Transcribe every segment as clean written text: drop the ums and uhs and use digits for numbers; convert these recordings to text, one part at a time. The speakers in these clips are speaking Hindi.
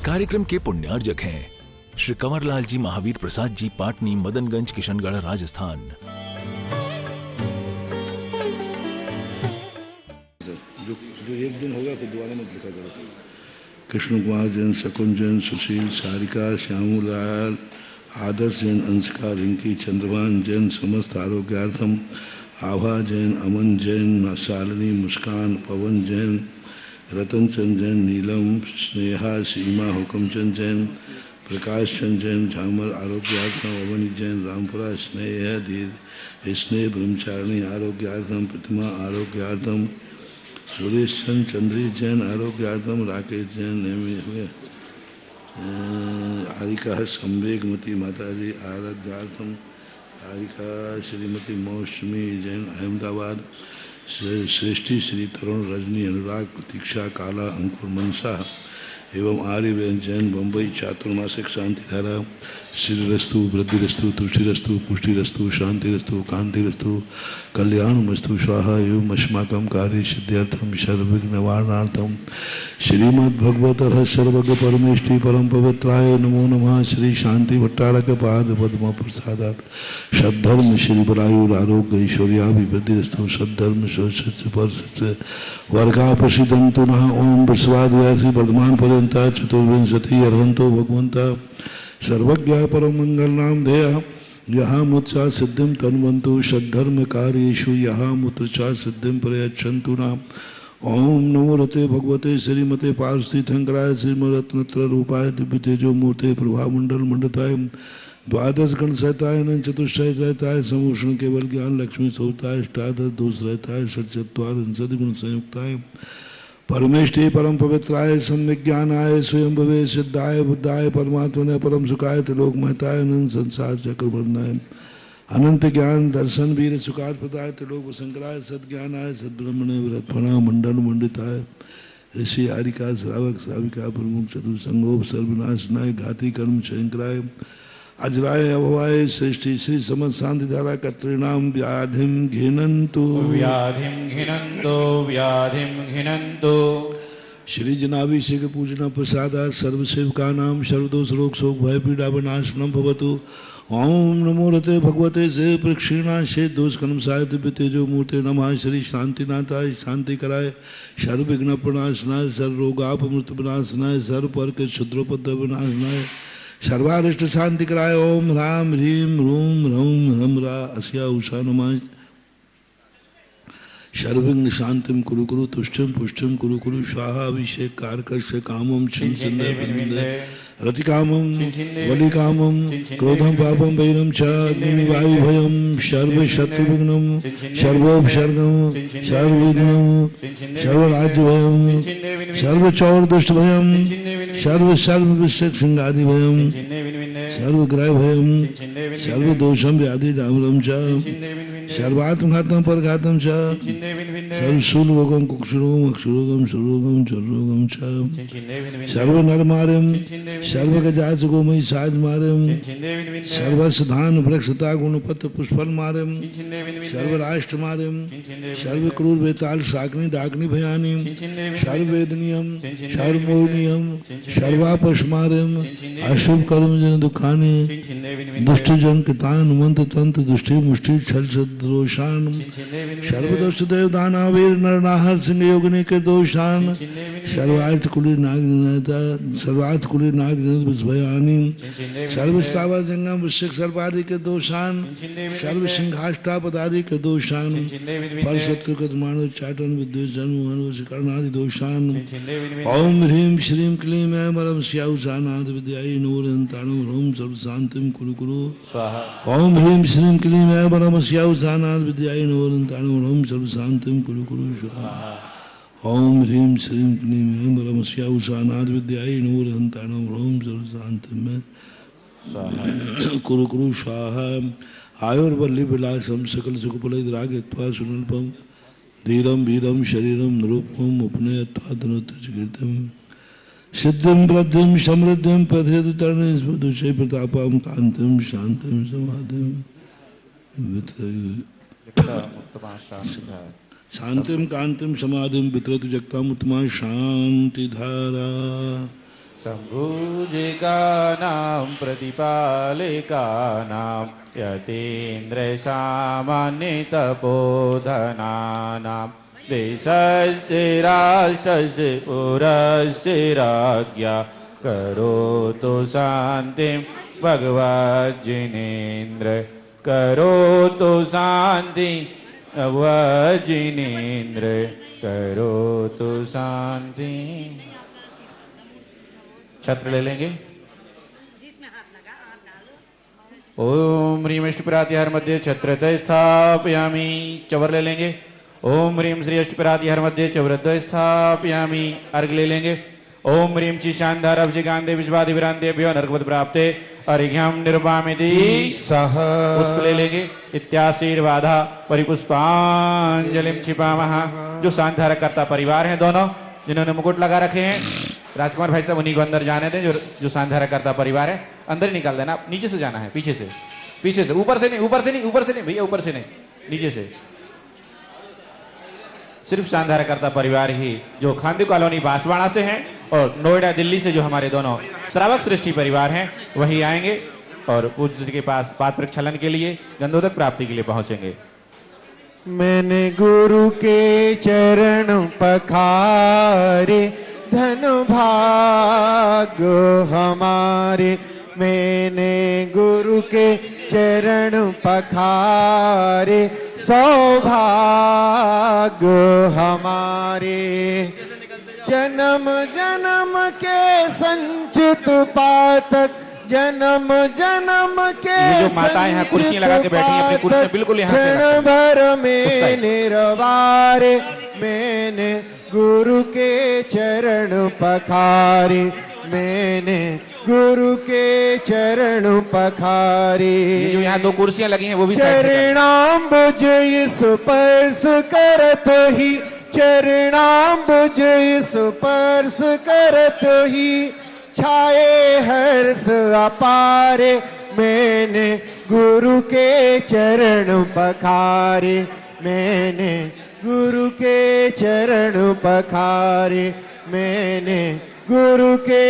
कार्यक्रम के पुण्यार्जक हैं श्री कंवरलाल जी महावीर प्रसाद जी, पाटनी, मदनगंज, किशनगढ़, राजस्थान। जो एक दिन होगा फिर दोबारा मत लिखा करो। कृष्ण कुमार जैन, शकुन जैन, सुशील, सारिका, श्यामूलाल, आदर्श जैन, अंशिका, रिंकी, चंद्रभान जैन, समस्त आरोग्यार्थम, आभा जैन, अमन जैन, शालिनी, मुस्कान, पवन जैन, रतन चंद जैन, नीलम, स्नेहा, सीमा, हुकमचंद जैन, प्रकाश चंद जैन, झामर आरोग्यार्थम, अवनी जैन, रामपुरा, स्नेह, धीर स्नेह, ब्रह्मचारिणी आरोग्यार्थम, प्रतिमा आरोग्यार्थम, सुरेश चंद, चंद्री जैन आरोग्यार्थम, राकेश जैन, नेमी आरिका, संवेगमती माताजी आरोग्यार्थम, आरिका, श्रीमती मौसमी जैन, अहमदाबाद, श्रेष्ठी, श्री तरुण, रजनी, अनुराग, प्रतीक्षा, काला, अंकुर, मनसा एवं आर्यबेन जैन, बम्बई, चातुर्मासिक शांति धारा, श्रीरस्तु, वृद्धिरस्तु, तुष्टिरस्तु, पुष्टिरस्तु, शांतिरस्तु, कांतिरस्तु, कल्याणमस्तु, स्वाहा एवं अस्माकं कार्य सिद्ध्यर्थम, सर्वविघ्न निवारणार्थम, श्रीमद्भगवत सर्वज्ञ परमेष्टि परम पवित्राय नमो नमः। श्री शांति भट्टारक पाद पद्म प्रसादात् सद्धर्म श्री बलायुर आरोग्य ऐश्वर्याभिवृद्धिरस्तु, सद्धर्म सत्य वर्गा प्रसिद्धंतु नः। ओम विश्वाद्यासी वर्धमान पर्यंता चतुर्विंशति अर्हंतो भगवंता सर्वज्ञ परम मंगल नाम धेय यहाँ मुत्सा सिद्धिम तन्वंतु सद्धर्म कार्येषु यहाँ मुत्रचा सिद्धिम प्रयच्छन्तु नाम। ओम नमो रते भगवते श्रीमते पार्थिथंकराय श्रीमरत्नत्र रूपाय दिव्य तेजो मूर्ते प्रभामंडल मंडताय द्वादश गण सहताय चतुष्टय सहताय समूषण केवल ज्ञान लक्ष्मी सोताय अष्टादश दोष रहताय षट्चत्वार सदगुण संयुक्ताय परमेष्टि परम पवित्राय सम्यज्ञानाय स्वयं भवे सिद्धाय बुद्धाय परमात्मने परम सुखाय त्रिलोक महताय अनंत संसार चक्रवर्णाय अनंत ज्ञान दर्शन वीर सुखार प्रदाय त्रिलोक शंकराय सद्ज्ञानाय सद्ब्रह्मणे विरत्फणा मंडल मंडिताय ऋषि आरिका श्रावक श्राविका प्रमुख चतुर्संगोप सर्वनाशनाय घाती कर्म शंकराय अजराय अभवाय सृष्टि श्री समस्त शांति धारा कत्रिणाम व्याधिम घिनंतु श्री जनाभिषेक पूजना प्रसादा सर्व सेवका नाम सर्वदोष रोग शोक भय पीड़ा विनाशनम भवतु। ओम नमो रते भगवते से प्रक्षिणा से दोष कर्म साय दिव्य तेजो मूर्ते नमः। श्री शांतिनाथाय शांति कराय सर्व विघ्न प्रणाशनाय सर्व रोगापमृत विनाशनाय सर्व पर के क्षुद्रोपद्रव विनाशनाय सर्वारिष्ट शांति कराय। ओम राम ह्रीम रूम रौम रम रा अस्या उषा नमः। सर्वविघ्न शांतिम कुरु कुरु तुष्टिम पुष्टिम कुरु कुरु स्वाहा अभिषेक कारकस्य कामम छिन्नते विन्दे रतिकामं वलिकामं क्रोधं पापं वैरं च अग्निवायु भयं सर्व शत्रुविघ्नं सर्वोपसर्गं सर्वविघ्नं सर्वराज्य भयं सर्वचौर दुष्ट भयं सर्व विषय सिंहादि भयं सर्वग्रह भयं सर्वदोषं व्याधि डामरं च सर्वात्मघातं परघातं च सर्वशूल रोगं कुक्षरोगं अक्षरोगं सुरोगं चुरोगं च सर्वनरमार्यं सर्वगजाच गोमयी साज मार्यम सर्वसधान वृक्षता गुणपत्र पुष्पल मार्यम सर्वराष्ट्र मार्यम सर्वक्रूर बेताल शाग्नि डाग्नि भयानी सर्ववेदनीयम सर्वमोहनीयम सर्वापश मार्यम अशुभ कर्म जन दुखानि दुष्ट जन कृतान मंत्र तंत्र दुष्टि मुष्टि छल सदोषान सर्वदोष देव दानावीर नरनाहर सिंह योगिनी के दोषान सर्वार्थ कुली नाग सर्वार्थ कुली नाग भयानी सर्वस्तावर जंगम वृश्चिक सर्वादि के दोषान सर्व सिंहाष्टा पदादि के दोषान पर शत्रु कदमानो चाटन विद्वेष जन्म कर्णादि दोषान। ओम ह्रीम श्रीम क्लीम ऐं मरम स्याउषानाद विद्याय नूरंताणु ह्रोम सर्व शांतिम कुरु कुरु। ओम ह्रीम श्रीम क्लीम ऐं मरम स्याउषानाद विद्याय नूरंताणु ह्रोम सर्व शांतिम कुरु कुरु स्वाहा। ओम ह्रीम श्रीम क्लीम ऐं मरम स्याउषानाद विद्याय नूरंताणु ह्रोम सर्व शांतिम कुरु कुरु स्वाहा। आयुर्वल्ली विलासम सकल सुखफलद रागत्वा सुनल्पम धीरम वीरम शरीरम निरूपम उपनयत्वा धनुतम सिद्धिम वृद्धिम समृद्धिम प्रथेद तरणेश प्रतापम कांतिम शांतिम समाधिम शांतिम कांतिम समाधिम वितरतु जगताम उत्तमा शांति धारा सम्भुजिकानां प्रतिपालिकानां यतीन्द्रसामान्यतपोधनानां देशस्य राष्ट्रस्य पुरस्य राज्ञा करोतु शान्तिं भगवज्जिनेन्द्र करोतु शान्ति भगवज्जिनेन्द्र करोतु शान्ति। छत्र ले लेंगे। ओम ह्रीम अष्टपिरातिहर मध्य छत्रद्वय स्थापयामि। चवर ले लेंगे। ओम ह्रीम श्री अष्टपिरातिहर मध्य चवरद्वय स्थापयामि। अर्घ ले लेंगे। ओम ह्रीम ची शानदार अभिषेकांदे विश्वादि विरांदेभ्यो नरकपद प्राप्ते अर्घ्यम निर्वामिति सह। पुष्प ले लेंगे। इत्याशीर्वादा परिपुष्पांजलिम छिपामः। जो शानदार करता परिवार हैं दोनों जिन्होंने मुकुट लगा रखे हैं, राजकुमार भाई साहब उन्हीं को अंदर जाने दें। जो शानदार करता परिवार है अंदर ही निकाल देना। नीचे से जाना है, पीछे से, पीछे से, ऊपर से नहीं, ऊपर से नहीं, ऊपर से नहीं भैया, ऊपर से नहीं, नीचे से। सिर्फ शानदार करता परिवार ही जो खांदी कॉलोनी बांसवाड़ा से हैं और नोएडा दिल्ली से जो हमारे दोनों श्रावक सृष्टि परिवार हैं वही आएंगे और पूज्य जी के पास पाद प्रक्षालन के लिए गंधोदक प्राप्ति के लिए पहुंचेंगे। मैंने गुरु के चरण पखारे धन भाग्य हमारे। मैंने गुरु के चरण पखारे सौभाग्य हमारे। जन्म जन्म के संचित पातक जन्म जन्म के ये जो माताएं हैं कुर्सियां लगा के बैठी हैं अपनी कुर्सियां बिल्कुल यहाँ से क्षण भर में निर्वारे। मैंने गुरु के चरण पखारे। मैंने गुरु के चरण पखारे। ये जो यहाँ दो कुर्सियां लगी हैं वो भी चरणाम्बुज स्पर्श करत ही चरणाम्बुज स्पर्श करत ही छाए हर्ष अपारे। मैंने गुरु के चरण पखारे। मैंने गुरु के चरण पखारे। मैंने गुरु के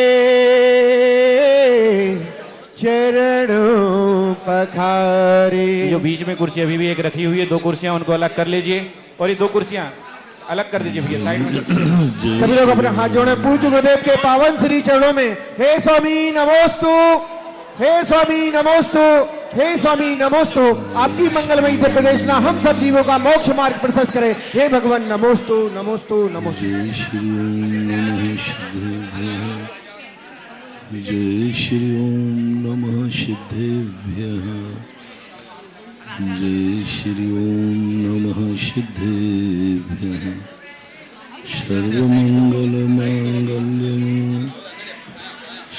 चरण पखारे। जो बीच में कुर्सी अभी भी एक रखी हुई है, दो कुर्सियां उनको अलग कर लीजिए और ये दो कुर्सियां अलग कर दीजिए भैया साइड में। सभी लोग अपने हाथ जोड़े पूज्य गुरुदेव के पावन श्री चरणों में। हे स्वामी नमोस्तु, हे स्वामी नमोस्तु, हे स्वामी नमोस्तु। आपकी मंगलमयी दिव्य देशना हम सब जीवों का मोक्ष मार्ग प्रशस्त करे। हे भगवान नमोस्तु नमोस्तु नमोस्तु। जय श्री ओम नमः सिद्धेभ्यः। जय श्री ओम नमः सिद्धेभ्यः। जय श्री ओम नमः सिद्धेभ्यः। सर्वमंगल मांगल्यं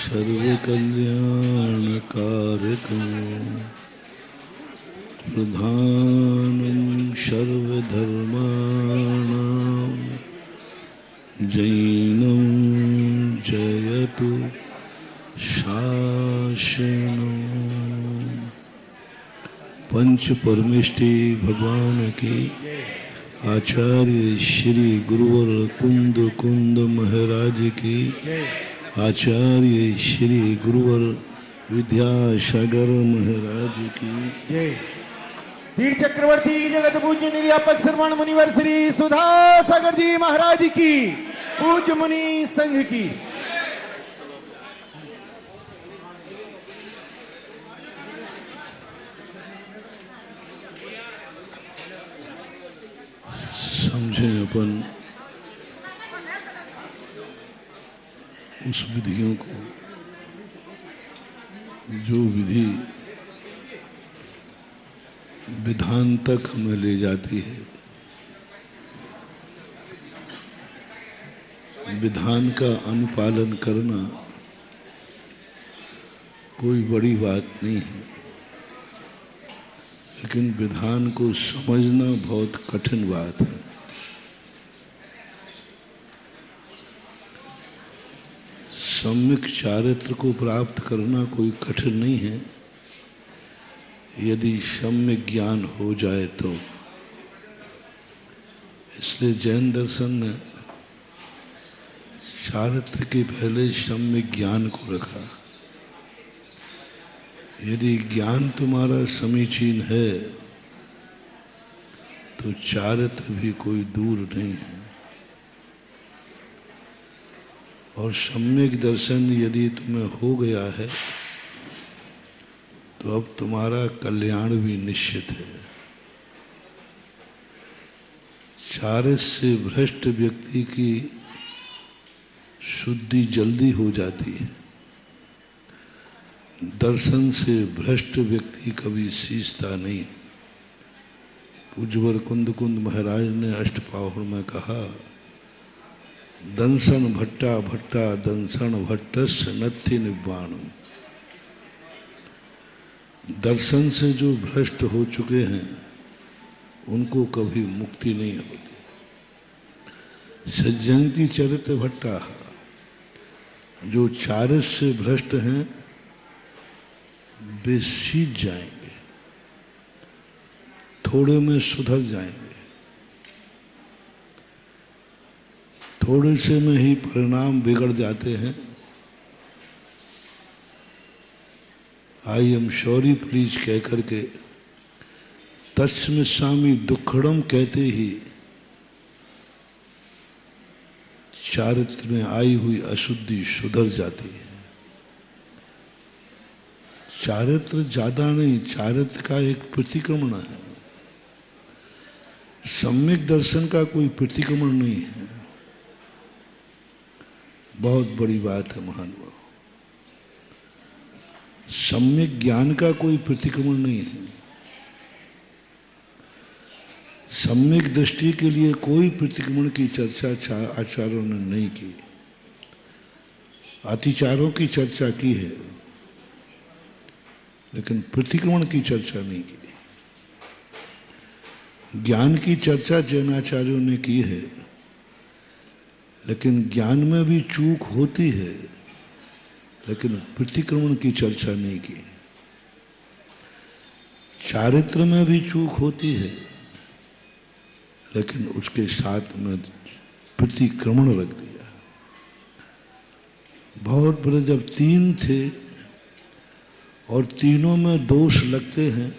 सर्वकल्याणकारकं प्रधानं सर्वधर्माणां जैनं जयतु शासनं। पंच परमेष्टि भगवान की आचार्य श्री गुरुवर कुंद कुंद महाराज की आचार्य श्री गुरुवर विद्यासागर महाराज की जय। तीर्थ चक्रवर्ती जगत पूज्य निर्यापक श्रवण मुनिवर श्री सुधा सागर जी महाराज की पूज्य मुनि संघ की। समझें अपन उस विधियों को जो विधि विधान तक हमें ले जाती है। विधान का अनुपालन करना कोई बड़ी बात नहीं है, लेकिन विधान को समझना बहुत कठिन बात है। सम्यक चारित्र को प्राप्त करना कोई कठिन नहीं है, यदि सम्यक ज्ञान हो जाए तो। इसलिए जैन दर्शन ने चारित्र के पहले सम्यक ज्ञान को रखा। यदि ज्ञान तुम्हारा समीचीन है तो चारित्र भी कोई दूर नहीं है। और सम्यक दर्शन यदि तुम्हें हो गया है तो अब तुम्हारा कल्याण भी निश्चित है। चारित्र से भ्रष्ट व्यक्ति की शुद्धि जल्दी हो जाती है। दर्शन से भ्रष्ट व्यक्ति कभी सींचता नहीं। पूज्यवर कुंद कुंद महाराज ने अष्टपाहुर में कहा, दंसन भट्टा भट्टा दंसन भट्टस् नत्थि निब्बाण। दर्शन से जो भ्रष्ट हो चुके हैं उनको कभी मुक्ति नहीं होती। सज्जंती चरित्र भट्टा, जो चारित्र से भ्रष्ट हैं वे सीख जाएंगे, थोड़े में सुधर जाएंगे, थोड़े से में ही परिणाम बिगड़ जाते हैं। आई एम सॉरी प्लीज कह करके तस्मिस्सामि दुक्खड़म कहते ही चारित्र में आई हुई अशुद्धि सुधर जाती है। चारित्र ज्यादा नहीं, चारित्र का एक प्रतिक्रमण है। सम्यक दर्शन का कोई प्रतिक्रमण नहीं है। बहुत बड़ी बात है महानुभाव। सम्यक ज्ञान का कोई प्रतिक्रमण नहीं है। सम्यक दृष्टि के लिए कोई प्रतिक्रमण की चर्चा आचार्यों ने नहीं की। अतिचारों की चर्चा की है लेकिन प्रतिक्रमण की चर्चा नहीं की। ज्ञान की चर्चा जैनाचार्यों ने की है लेकिन ज्ञान में भी चूक होती है, लेकिन प्रतिक्रमण की चर्चा नहीं की। चारित्र में भी चूक होती है लेकिन उसके साथ में प्रतिक्रमण रख दिया। बहुत बड़े जब तीन थे और तीनों में दोष लगते हैं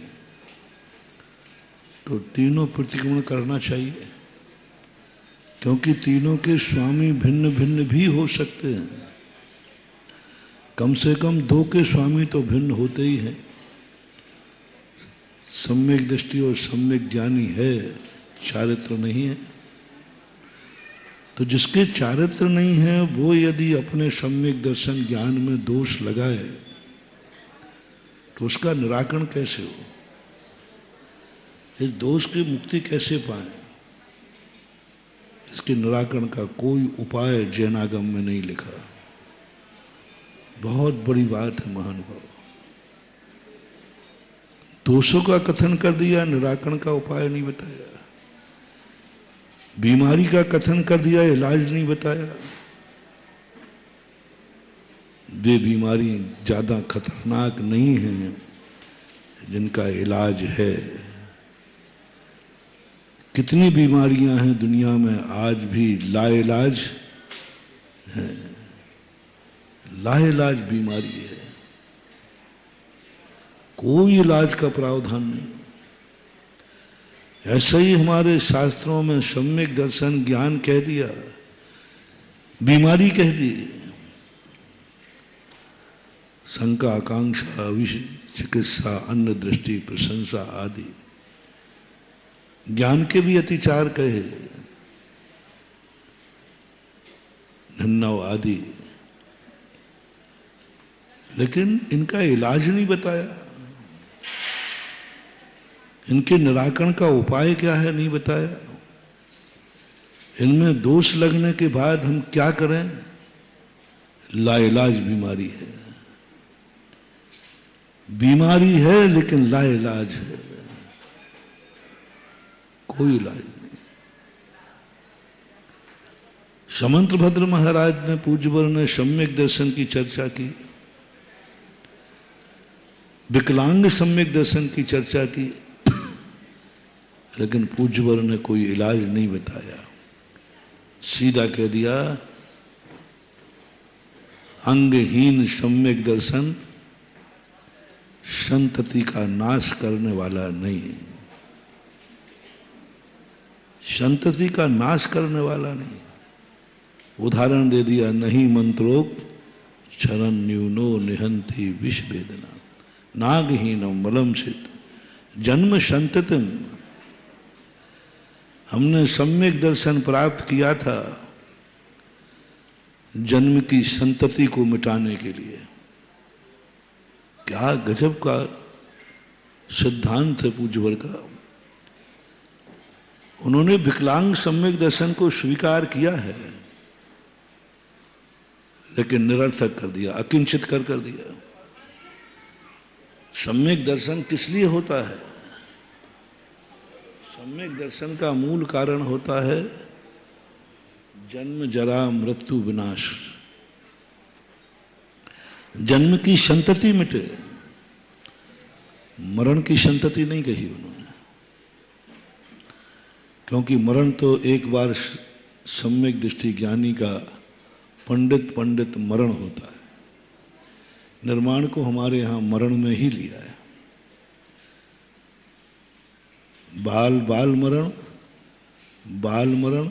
तो तीनों प्रतिक्रमण करना चाहिए, क्योंकि तीनों के स्वामी भिन्न भिन्न भी हो सकते हैं। कम से कम दो के स्वामी तो भिन्न होते ही हैं। सम्यक दृष्टि और सम्यक ज्ञानी है, चारित्र नहीं है। तो जिसके चारित्र नहीं है वो यदि अपने सम्यक दर्शन ज्ञान में दोष लगाए तो उसका निराकरण कैसे हो, इस दोष की मुक्ति कैसे पाए, इसके निराकरण का कोई उपाय जैनागम में नहीं लिखा। बहुत बड़ी बात है महानुभाव। दोषों का कथन कर दिया, निराकरण का उपाय नहीं बताया। बीमारी का कथन कर दिया, इलाज नहीं बताया। वे बीमारी ज्यादा खतरनाक नहीं है जिनका इलाज है। कितनी बीमारियां हैं दुनिया में आज भी लाइलाज है, लाइलाज बीमारी है, कोई इलाज का प्रावधान नहीं। ऐसा ही हमारे शास्त्रों में सम्यक दर्शन ज्ञान कह दिया, बीमारी कह दी। शंका, आकांक्षा, विष, चिकित्सा, अन्न दृष्टि, प्रशंसा आदि ज्ञान के भी अतिचार कहे, निन्नव आदि, लेकिन इनका इलाज नहीं बताया। इनके निराकरण का उपाय क्या है नहीं बताया। इनमें दोष लगने के बाद हम क्या करें, लाइलाज बीमारी है। बीमारी है लेकिन लाइलाज है, कोई इलाज नहीं। समंतभद्र महाराज ने, पूज्यवर ने सम्यक दर्शन की चर्चा की, विकलांग सम्यक दर्शन की चर्चा की, लेकिन पूज्यवर ने कोई इलाज नहीं बताया। सीधा कह दिया अंगहीन सम्यक दर्शन संतति का नाश करने वाला नहीं, संतति का नाश करने वाला नहीं। उदाहरण दे दिया, नहीं मंत्रोक्त क्षरण न्यूनो निहंति विष वेदना नागहीनम मलम सित जन्म संततिम। हमने सम्यक दर्शन प्राप्त किया था जन्म की संतति को मिटाने के लिए। क्या गजब का सिद्धांत है पूज्यवर का। उन्होंने विकलांग सम्यक दर्शन को स्वीकार किया है, लेकिन निरर्थक कर दिया, अकिंचित कर दिया। सम्यक दर्शन किस लिए होता है? सम्यक दर्शन का मूल कारण होता है जन्म जरा मृत्यु विनाश, जन्म की संतति मिटे। मरण की संतति नहीं कही उन्होंने, क्योंकि मरण तो एक बार सम्यक दृष्टि ज्ञानी का पंडित मरण होता है। निर्माण को हमारे यहां मरण में ही लिया है। बाल मरण, बाल मरण,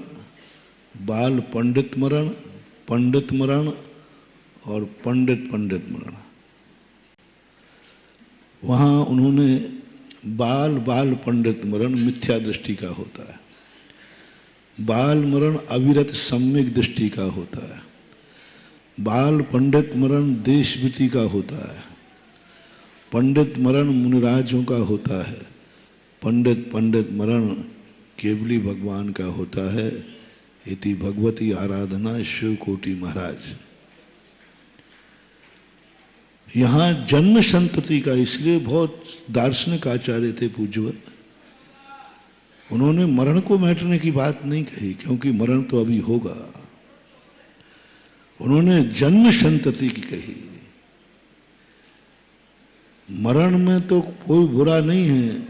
बाल पंडित मरण और पंडित मरण। वहां उन्होंने बाल पंडित मरण मिथ्या दृष्टि का होता है, बाल मरण अविरत सम्यक दृष्टि का होता है, बाल पंडित मरण देशभीति का होता है, पंडित मरण मुनिराजों का होता है, पंडित मरण केवली भगवान का होता है। इति भगवती आराधना शिव कोटि महाराज। यहां जन्म संतति का इसलिए बहुत दार्शनिक आचार्य थे पूज्यवर, उन्होंने मरण को मिटाने की बात नहीं कही, क्योंकि मरण तो अभी होगा। उन्होंने जन्म संतति की कही। मरण में तो कोई बुरा नहीं है,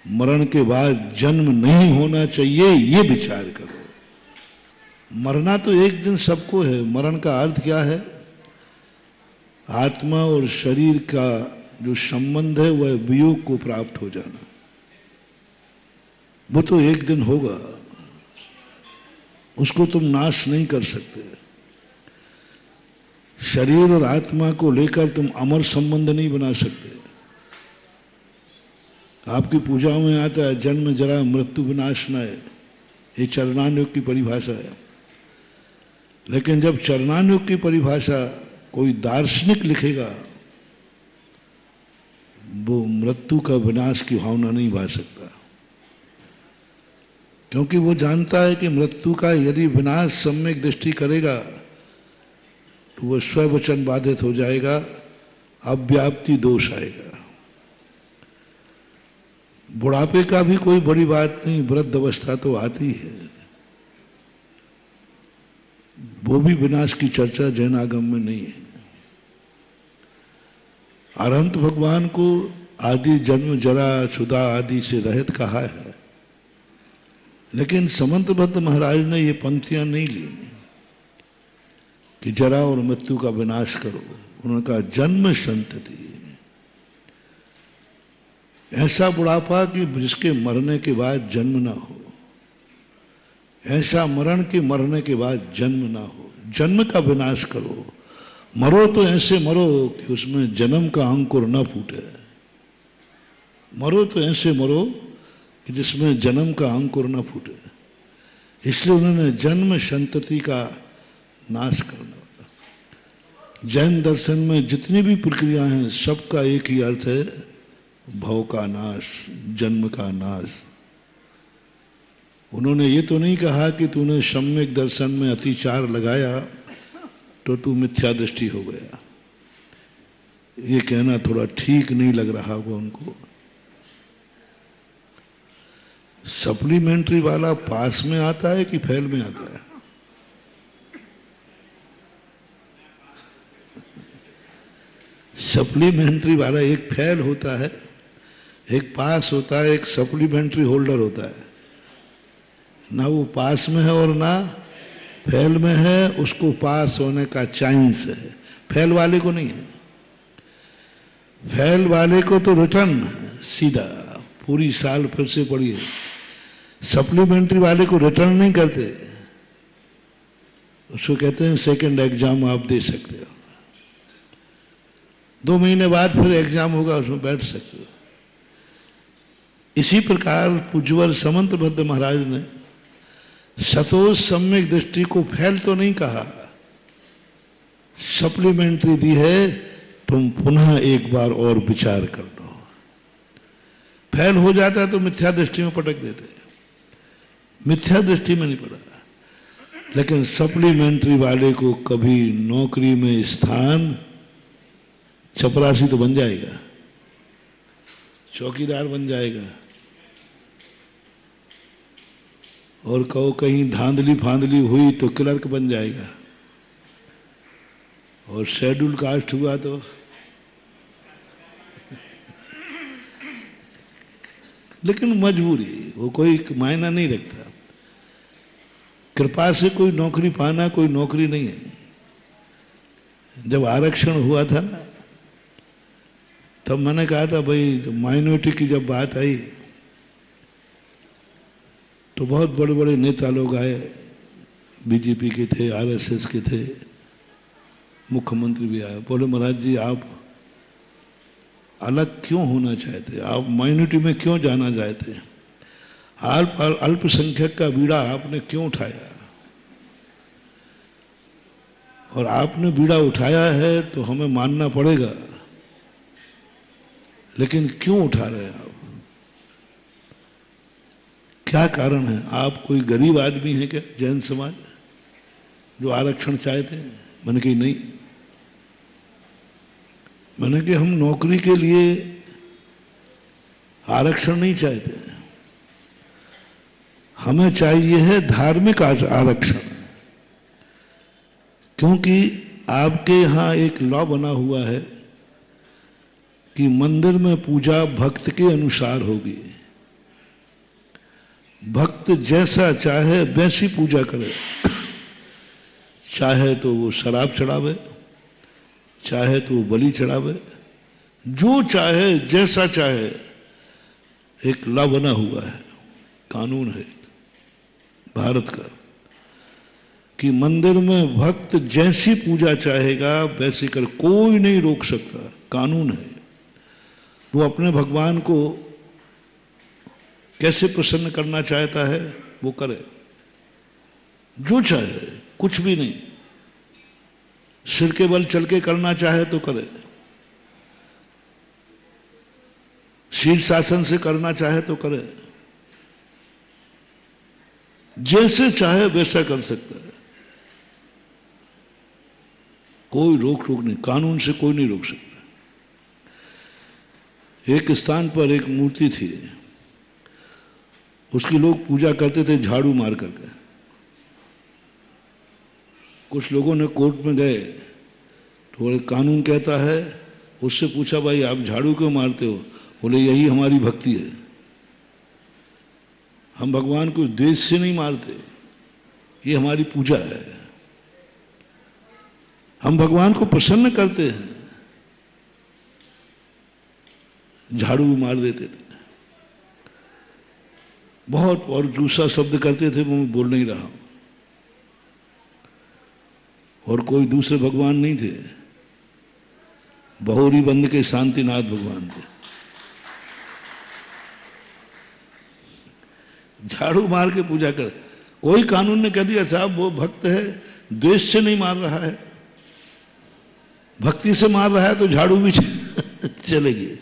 मरण के बाद जन्म नहीं होना चाहिए, ये विचार करो। मरना तो एक दिन सबको है। मरण का अर्थ क्या है? आत्मा और शरीर का जो संबंध है वह वियोग को प्राप्त हो जाना। वो तो एक दिन होगा, उसको तुम नाश नहीं कर सकते। शरीर और आत्मा को लेकर तुम अमर संबंध नहीं बना सकते। आपकी पूजा में आता है जन्म जरा मृत्यु विनाश न है, ये चरणानुयोग की परिभाषा है। लेकिन जब चरणानुयोग की परिभाषा कोई दार्शनिक लिखेगा, वो मृत्यु का विनाश की भावना नहीं भा सकता, क्योंकि वो जानता है कि मृत्यु का यदि विनाश सम्यक दृष्टि करेगा तो वह स्ववचन बाधित हो जाएगा, अव्याप्ति दोष आएगा। बुढ़ापे का भी कोई बड़ी बात नहीं, वृद्ध अवस्था तो आती है, वो भी विनाश की चर्चा जैन आगम में नहीं है। अरहंत भगवान को आदि जन्म जरा क्षुधा आदि से रहित कहा है, लेकिन समंतभद्र महाराज ने ये पंक्तियां नहीं ली कि जरा और मृत्यु का विनाश करो। उन्होंने कहा जन्म संतति, ऐसा बुढ़ापा कि जिसके मरने के बाद जन्म ना हो, ऐसा मरण के मरने के बाद जन्म ना हो। जन्म का विनाश करो, मरो तो ऐसे मरो कि उसमें जन्म का अंकुर न फूटे। मरो तो ऐसे मरो कि जिसमें जन्म का अंकुर न फूटे। इसलिए उन्होंने जन्म संतति का नाश करना। जैन दर्शन में जितनी भी प्रक्रिया हैं सबका एक ही अर्थ है, भव का नाश, जन्म का नाश। उन्होंने ये तो नहीं कहा कि तूने सम्यक दर्शन में अतिचार लगाया तो तू मिथ्या दृष्टि हो गया। ये कहना थोड़ा ठीक नहीं लग रहा होगा उनको। सप्लीमेंट्री वाला पास में आता है कि फेल में आता है? सप्लीमेंट्री वाला एक फेल होता है, एक पास होता है, एक सप्लीमेंट्री होल्डर होता है। ना वो पास में है और ना फेल में है उसको पास होने का चांस है, फेल वाले को नहीं है। फेल वाले को तो रिटर्न सीधा पूरी साल फिर से पढ़िए। सप्लीमेंट्री वाले को रिटर्न नहीं करते, उसको कहते हैं सेकंड एग्जाम आप दे सकते हो, 2 महीने बाद फिर एग्जाम होगा, उसमें बैठ सकते हो। इसी प्रकार पूज्यवर समंतभद्र महाराज ने सतोष सम्यक दृष्टि को फेल तो नहीं कहा, सप्लीमेंट्री दी है, तुम पुनः एक बार और विचार कर लो। फेल हो जाता तो मिथ्या दृष्टि में पटक देते, मिथ्या दृष्टि में नहीं पड़ा। लेकिन सप्लीमेंट्री वाले को कभी नौकरी में स्थान, चपरासी तो बन जाएगा, चौकीदार बन जाएगा, और कहो कहीं धांधली फांधली हुई तो क्लर्क बन जाएगा, और शेड्यूल कास्ट हुआ तो लेकिन मजबूरी, वो कोई मायना नहीं रखता। कृपा से कोई नौकरी पाना कोई नौकरी नहीं है। जब आरक्षण हुआ था ना, तब मैंने कहा था भाई, माइनॉरिटी की जब बात आई तो बहुत बड़े बड़े नेता लोग आए, बीजेपी के थे, आरएसएस के थे, मुख्यमंत्री भी आए, बोले महाराज जी आप अलग क्यों होना चाहते, आप माइनॉरिटी में क्यों जाना चाहते, अल्पसंख्यक का बीड़ा आपने क्यों उठाया, और आपने बीड़ा उठाया है तो हमें मानना पड़ेगा, लेकिन क्यों उठा रहे हैं आप, क्या कारण है, आप कोई गरीब आदमी है क्या जैन समाज जो आरक्षण चाहते हैं? मैंने कही नहीं, मैंने कि हम नौकरी के लिए आरक्षण नहीं चाहते, हमें चाहिए है धार्मिक आरक्षण। क्योंकि आपके यहां एक लॉ बना हुआ है कि मंदिर में पूजा भक्त के अनुसार होगी, भक्त जैसा चाहे वैसी पूजा करे, चाहे तो वो शराब चढ़ावे, चाहे तो वो बलि चढ़ावे, जो चाहे जैसा चाहे। एक लॉ बना हुआ है, कानून है भारत का कि मंदिर में भक्त जैसी पूजा चाहेगा वैसी कर, कोई नहीं रोक सकता, कानून है। वो अपने भगवान को कैसे प्रसन्न करना चाहता है वो करे, जो चाहे, कुछ भी नहीं। सिर के बल चल के करना चाहे तो करे, शीर्षासन से करना चाहे तो करे, जैसे चाहे वैसा कर सकता है, कोई रोक टोक नहीं, कानून से कोई नहीं रोक सकता। एक स्थान पर एक मूर्ति थी, उसकी लोग पूजा करते थे झाड़ू मार करके। कुछ लोगों ने कोर्ट में गए तो बोले कानून कहता है, उससे पूछा भाई आप झाड़ू क्यों मारते हो? बोले यही हमारी भक्ति है, हम भगवान को द्वेष से नहीं मारते, ये हमारी पूजा है, हम भगवान को प्रसन्न करते हैं। झाड़ू मार देते थे बहुत, और दूसरा शब्द करते थे वो मैं बोल नहीं रहा हूं। और कोई दूसरे भगवान नहीं थे, बहुरी बंद के शांतिनाथ भगवान थे। झाड़ू मार के पूजा कर, कोई कानून ने कह दिया साहब वो भक्त है, द्वेष से नहीं मार रहा है, भक्ति से मार रहा है तो झाड़ू भी चलेगी।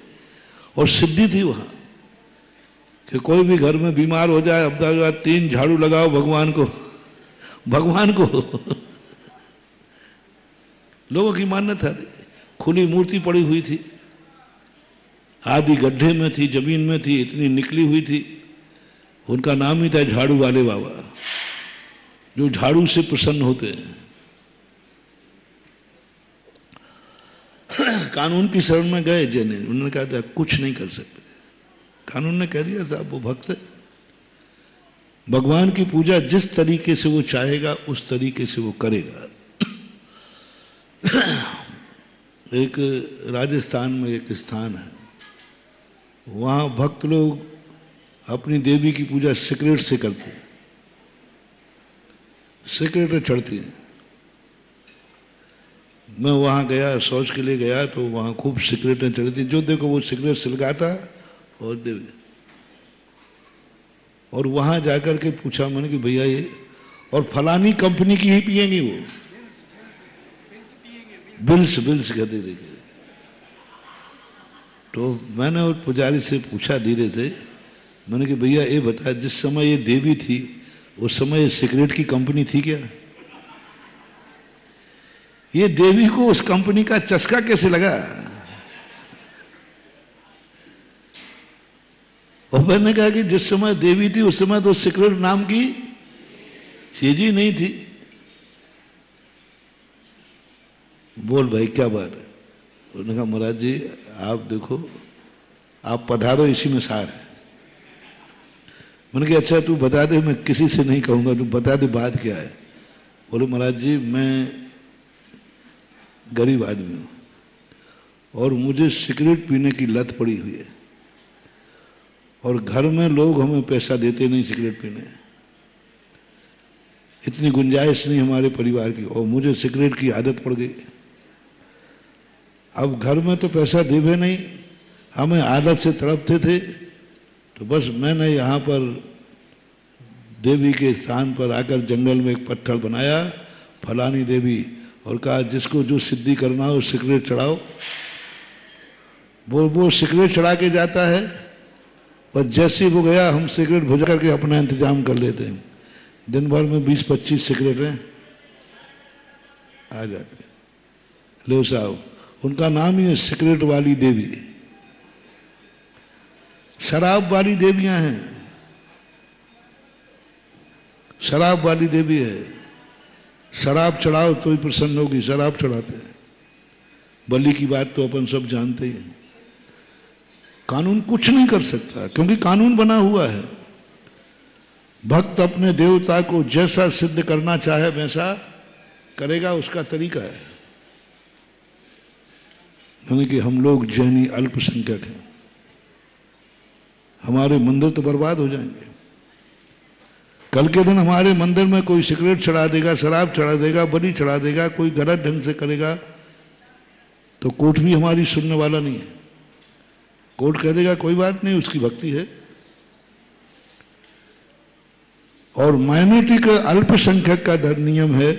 और सिद्धि थी वहां कि कोई भी घर में बीमार हो जाए, हफ्ता के बाद 3 झाड़ू लगाओ भगवान को, भगवान को। लोगों की मान्यता थी। खुली मूर्ति पड़ी हुई थी, आधी गड्ढे में थी, जमीन में थी, इतनी निकली हुई थी। उनका नाम ही था झाड़ू वाले बाबा, जो झाड़ू से प्रसन्न होते हैं। कानून की शरण में गए जैन, उन्होंने कहा था कुछ नहीं कर सकते। कानून ने कह दिया साहब वो भक्त है, भगवान की पूजा जिस तरीके से वो चाहेगा उस तरीके से वो करेगा। एक राजस्थान में एक स्थान है, वहाँ भक्त लोग अपनी देवी की पूजा सिगरेट से करते हैं, सिगरेटें चढ़ती हैं। मैं वहाँ गया, शौच के लिए गया, तो वहाँ खूब सिगरेटें चढ़ती, जो देखो वो सिगरेट सिलगाता और देवी। और वहाँ जाकर के पूछा मैंने कि भैया ये, और फलानी कंपनी की ही पिएंगी वो, बिल्स बिल्स कहते थे। तो मैंने उस पुजारी से पूछा धीरे से, मैंने कि भैया ये बता, जिस समय ये देवी थी उस समय ये सिगरेट की कंपनी थी क्या? ये देवी को उस कंपनी का चस्का कैसे लगा? और मैंने कहा कि जिस समय देवी थी उस समय तो सिगरेट नाम की चीज ही नहीं थी। बोल भाई क्या बात है? उन्होंने कहा महाराज जी आप देखो, आप पधारो, इसी में सार है। मैंने कहा अच्छा तू बता दे, मैं किसी से नहीं कहूंगा, तू बता दे बात क्या है। बोले महाराज जी मैं गरीब आदमी हूं और मुझे सिगरेट पीने की लत पड़ी हुई है, और घर में लोग हमें पैसा देते नहीं सिगरेट पीने, इतनी गुंजाइश नहीं हमारे परिवार की, और मुझे सिगरेट की आदत पड़ गई। अब घर में तो पैसा देवे नहीं, हमें आदत से तड़पते थे, तो बस मैंने यहाँ पर देवी के स्थान पर आकर जंगल में एक पत्थर बनाया, फलानी देवी, और कहा जिसको जो सिद्धि करना हो सिगरेट चढ़ाओ। वो सिगरेट चढ़ा के जाता है, और जैसे वो गया हम सिगरेट भुजा करके अपना इंतजाम कर लेते हैं। दिन भर में 20-25 सिगरेटें आ जाती। लो साहब, उनका नाम ही है सिगरेट वाली देवी। शराब वाली देवियां हैं, शराब वाली देवी है, शराब चढ़ाओ तो ही प्रसन्न होगी, शराब चढ़ाते हैं। बलि की बात तो अपन सब जानते ही हैं। कानून कुछ नहीं कर सकता, क्योंकि कानून बना हुआ है। भक्त अपने देवता को जैसा सिद्ध करना चाहे वैसा करेगा, उसका तरीका है। यानी कि हम लोग जैनी अल्पसंख्यक हैं, हमारे मंदिर तो बर्बाद हो जाएंगे। कल के दिन हमारे मंदिर में कोई सिगरेट चढ़ा देगा, शराब चढ़ा देगा, बलि चढ़ा देगा, कोई गलत ढंग से करेगा, तो कोर्ट भी हमारी सुनने वाला नहीं है। कोर्ट कह देगा कोई बात नहीं, उसकी भक्ति है। और माइनॉरिटी का, अल्पसंख्यक का नियम है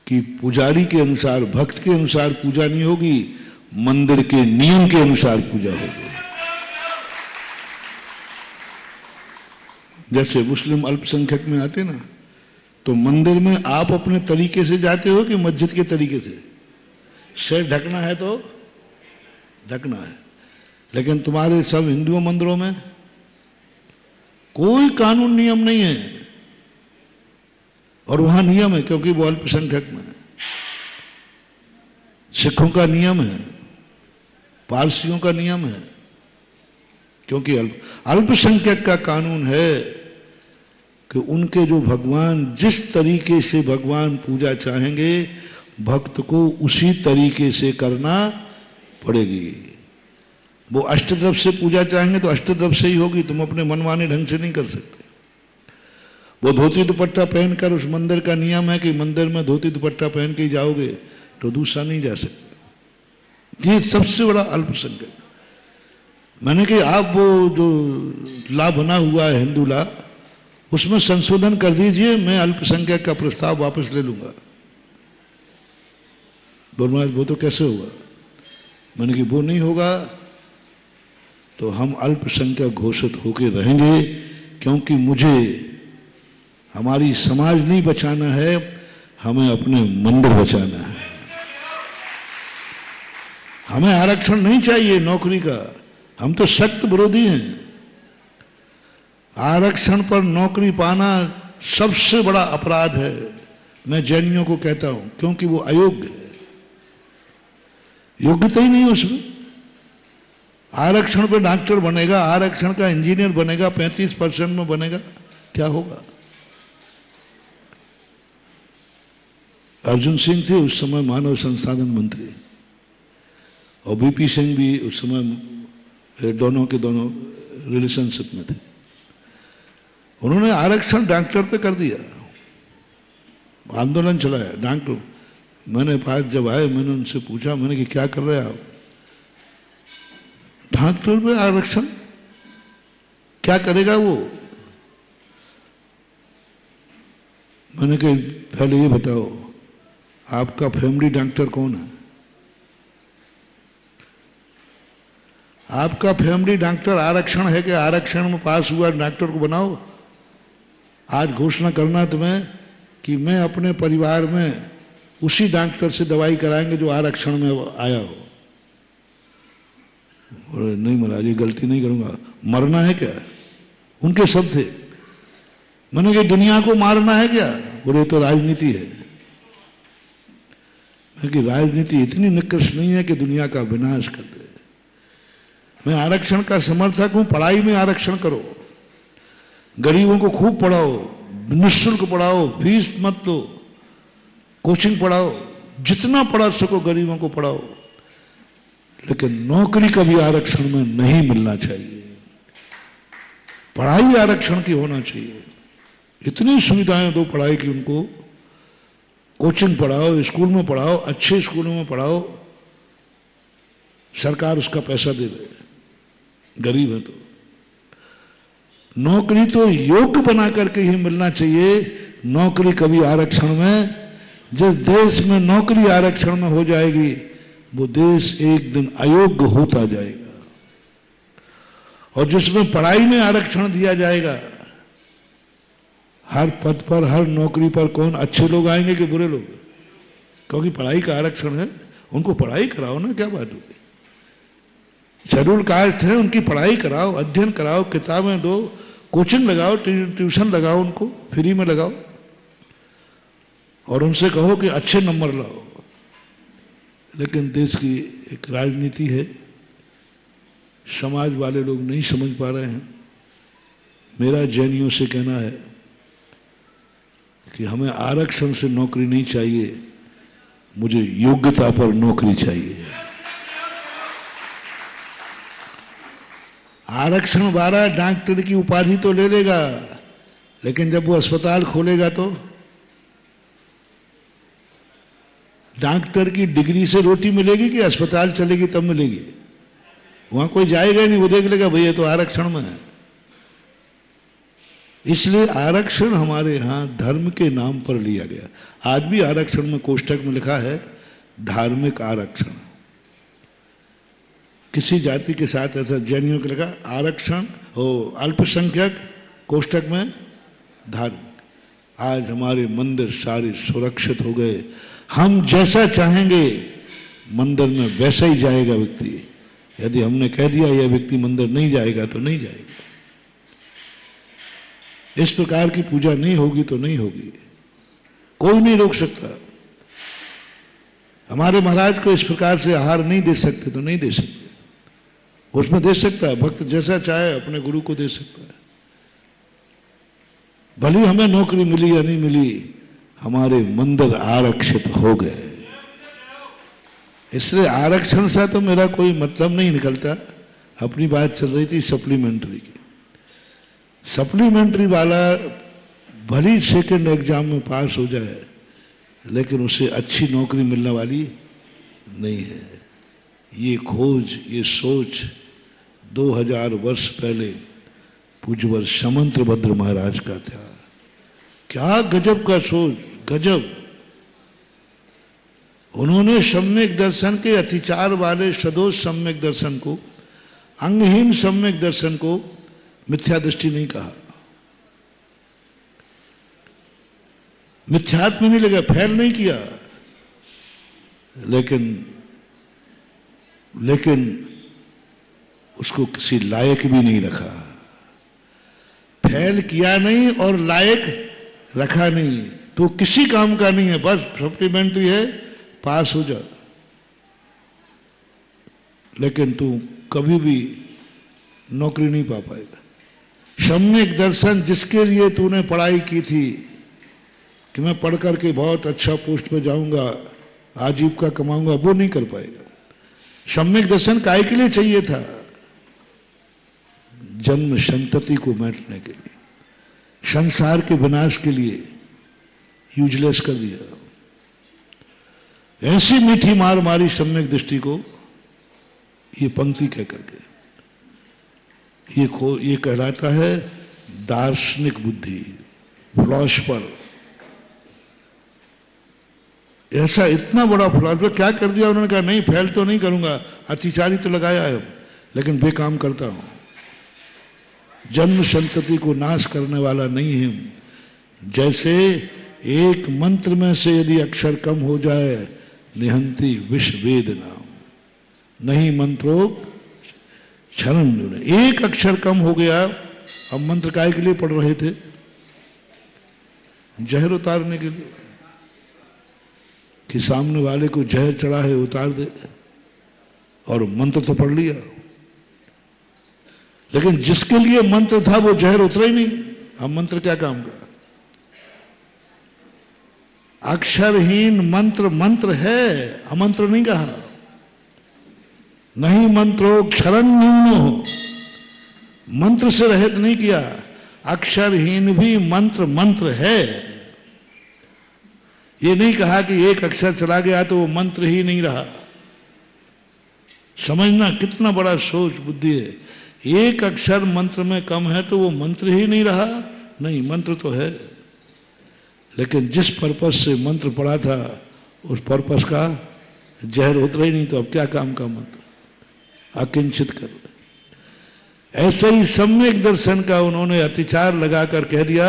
कि पुजारी के अनुसार, भक्त के अनुसार पूजा नहीं होगी, मंदिर के नियम के अनुसार पूजा होगी। जैसे मुस्लिम अल्पसंख्यक में आते ना, तो मंदिर में आप अपने तरीके से जाते हो कि मस्जिद के तरीके से? सिर ढकना है तो ढकना है, लेकिन तुम्हारे सब हिंदू मंदिरों में कोई कानून नियम नहीं है। और वहां नियम है क्योंकि वो अल्पसंख्यक में। सिखों का नियम है, पारसियों का नियम है, क्योंकि अल्पसंख्यक का कानून है कि उनके जो भगवान, जिस तरीके से भगवान पूजा चाहेंगे, भक्त को उसी तरीके से करना पड़ेगी। वो अष्टद्रव से पूजा चाहेंगे तो अष्टद्रव से ही होगी, तुम अपने मनमाने ढंग से नहीं कर सकते। वो धोती दुपट्टा पहनकर, उस मंदिर का नियम है कि मंदिर में धोती दुपट्टा पहन के जाओगे तो दूसरा नहीं जा सकते। ये सबसे बड़ा अल्पसंख्यक। मैंने कि आप वो जो ला बना हुआ है हिंदू ला, उसमें संशोधन कर दीजिए, मैं अल्पसंख्यक का प्रस्ताव वापस ले लूंगा। बोल वो तो कैसे होगा? मैंने कि वो नहीं होगा तो हम अल्पसंख्यक घोषित होकर रहेंगे, क्योंकि मुझे हमारी समाज नहीं बचाना है, हमें अपने मंदिर बचाना है। हमें आरक्षण नहीं चाहिए नौकरी का, हम तो सख्त विरोधी हैं। आरक्षण पर नौकरी पाना सबसे बड़ा अपराध है, मैं जैनियों को कहता हूं, क्योंकि वो अयोग्य है, योग्यता ही नहीं उसमें। आरक्षण पे डॉक्टर बनेगा, आरक्षण का इंजीनियर बनेगा, 35% में बनेगा, क्या होगा? अर्जुन सिंह थे उस समय मानव संसाधन मंत्री, और बीपी सिंह भी उस समय दोनों के दोनों रिलेशनशिप में थे। उन्होंने आरक्षण डॉक्टर पे कर दिया, आंदोलन चलाया डॉक्टर। मैंने पास जब आए मैंने उनसे पूछा, मैंने कि क्या कर रहे हैं आप? डॉक्टर पे आरक्षण क्या करेगा वो? मैंने कहा पहले ये बताओ आपका फैमिली डॉक्टर कौन है? आपका फैमिली डॉक्टर आरक्षण है कि आरक्षण में पास हुआ डॉक्टर को बनाओ? आज घोषणा करना तुम्हें कि मैं अपने परिवार में उसी डॉक्टर से दवाई कराएंगे जो आरक्षण में आया हो। और नहीं महाराज ये गलती नहीं करूंगा, मरना है क्या? उनके शब्द थे। मैंने कहा दुनिया को मारना है क्या? बोले तो राजनीति है। मैंने कहा राजनीति इतनी निकृष्ट नहीं है कि दुनिया का विनाश कर दे। मैं आरक्षण का समर्थक हूं, पढ़ाई में आरक्षण करो, गरीबों को खूब पढ़ाओ, निःशुल्क पढ़ाओ, फीस मत दो, कोचिंग पढ़ाओ, जितना पढ़ा सको गरीबों को पढ़ाओ, लेकिन नौकरी कभी आरक्षण में नहीं मिलना चाहिए। पढ़ाई आरक्षण की होना चाहिए। इतनी सुविधाएं दो पढ़ाई की उनको, कोचिंग पढ़ाओ, स्कूल में पढ़ाओ, अच्छे स्कूलों में पढ़ाओ, सरकार उसका पैसा दे दे, गरीब है तो। नौकरी तो योग्य बना करके ही मिलना चाहिए। नौकरी कभी आरक्षण में, जिस देश में नौकरी आरक्षण में हो जाएगी वो देश एक दिन अयोग्य होता जाएगा। और जिसमें पढ़ाई में आरक्षण दिया जाएगा, हर पद पर हर नौकरी पर कौन अच्छे लोग आएंगे कि बुरे लोग? क्योंकि पढ़ाई का आरक्षण है, उनको पढ़ाई कराओ ना, क्या बात होगी? शेड्यूल कास्ट है, उनकी पढ़ाई कराओ, अध्ययन कराओ, किताबें दो, कोचिंग लगाओ, ट्यूशन लगाओ, उनको फ्री में लगाओ, और उनसे कहो कि अच्छे नंबर लाओ। लेकिन देश की एक राजनीति है, समाज वाले लोग नहीं समझ पा रहे हैं। मेरा जैनियों से कहना है कि हमें आरक्षण से नौकरी नहीं चाहिए, मुझे योग्यता पर नौकरी चाहिए। आरक्षण वाला डॉक्टर की उपाधि तो ले लेगा, लेकिन जब वो अस्पताल खोलेगा तो डॉक्टर की डिग्री से रोटी मिलेगी कि अस्पताल चलेगी तब मिलेगी? वहां कोई जाएगा ही नहीं, वो देख लेगा भैया तो आरक्षण में है। इसलिए आरक्षण हमारे यहां धर्म के नाम पर लिया गया। आज भी आरक्षण में कोष्टक में लिखा है धार्मिक आरक्षण। किसी जाति के साथ ऐसा जैनियों को लिखा आरक्षण हो अल्पसंख्यक, कोष्टक में धार्मिक। आज हमारे मंदिर सारे सुरक्षित हो गए। हम जैसा चाहेंगे मंदिर में वैसा ही जाएगा व्यक्ति। यदि हमने कह दिया यह व्यक्ति मंदिर नहीं जाएगा तो नहीं जाएगा। इस प्रकार की पूजा नहीं होगी तो नहीं होगी, कोई नहीं रोक सकता। हमारे महाराज को इस प्रकार से आहार नहीं दे सकते तो नहीं दे सकते, उसमें दे सकता है। भक्त जैसा चाहे अपने गुरु को दे सकता है। भले हमें नौकरी मिली या नहीं मिली, हमारे मंदिर आरक्षित हो गए। इसलिए आरक्षण से तो मेरा कोई मतलब नहीं निकलता। अपनी बात चल रही थी सप्लीमेंट्री की। सप्लीमेंट्री वाला भली सेकंड एग्जाम में पास हो जाए, लेकिन उसे अच्छी नौकरी मिलने वाली नहीं है। ये खोज, ये सोच 2000 वर्ष पहले पूज्यवर समंत भद्र महाराज का था। क्या गजब का सोच, गजब। उन्होंने सम्यक दर्शन के अतिचार वाले सदोष सम्यक दर्शन को, अंगहीन सम्यक दर्शन को मिथ्या दृष्टि नहीं कहा। मिथ्यात्व नहीं लगा, फैल नहीं किया, लेकिन उसको किसी लायक भी नहीं रखा। फैल किया नहीं और लायक रखा नहीं, तो किसी काम का नहीं है। बस सप्लीमेंट्री है, पास हो जा, लेकिन तू कभी भी नौकरी नहीं पा पाएगा। सम्यक दर्शन जिसके लिए तूने पढ़ाई की थी कि मैं पढ़ करके बहुत अच्छा पोस्ट पे जाऊंगा, आजीविका कमाऊंगा, वो नहीं कर पाएगा। सम्यक दर्शन काहे के लिए चाहिए था? जन्म संतति को मिटाने के लिए, संसार के विनाश के लिए यूजलेस कर दिया। ऐसी मीठी मार मारी सम्यक दृष्टि को, ये पंक्ति कह करके। ये कहलाता है दार्शनिक बुद्धि, फिलॉसफर। ऐसा इतना बड़ा फिलॉसफर क्या कर दिया उन्होंने? कहा नहीं, फैल तो नहीं करूंगा, अतिचारी तो लगाया है, लेकिन बेकाम करता हूं। जन्म संतति को नाश करने वाला नहीं है। जैसे एक मंत्र में से यदि अक्षर कम हो जाए, निहंती विष वेद नाम, नहीं मंत्रो क्षरण। एक अक्षर कम हो गया, अब मंत्र काय के लिए पढ़ रहे थे? जहर उतारने के लिए, कि सामने वाले को जहर चढ़ा है उतार दे, और मंत्र तो पढ़ लिया। लेकिन जिसके लिए मंत्र था वो जहर उतरा ही नहीं। अब मंत्र क्या काम का? अक्षरहीन मंत्र मंत्र है, अमंत्र नहीं कहा। नहीं मंत्रोक्षरं न्यूनो, मंत्र से रहित नहीं किया। अक्षरहीन भी मंत्र मंत्र है। ये नहीं कहा कि एक अक्षर चला गया तो वो मंत्र ही नहीं रहा। समझना कितना बड़ा सोच बुद्धि है। एक अक्षर मंत्र में कम है तो वो मंत्र ही नहीं रहा? नहीं, मंत्र तो है, लेकिन जिस पर्पस से मंत्र पढ़ा था उस पर्पस का जहर उतरा ही नहीं, तो अब क्या काम का मंत्र? अकिंचित कर। ऐसे ही सम्यक दर्शन का उन्होंने अतिचार लगाकर कह दिया।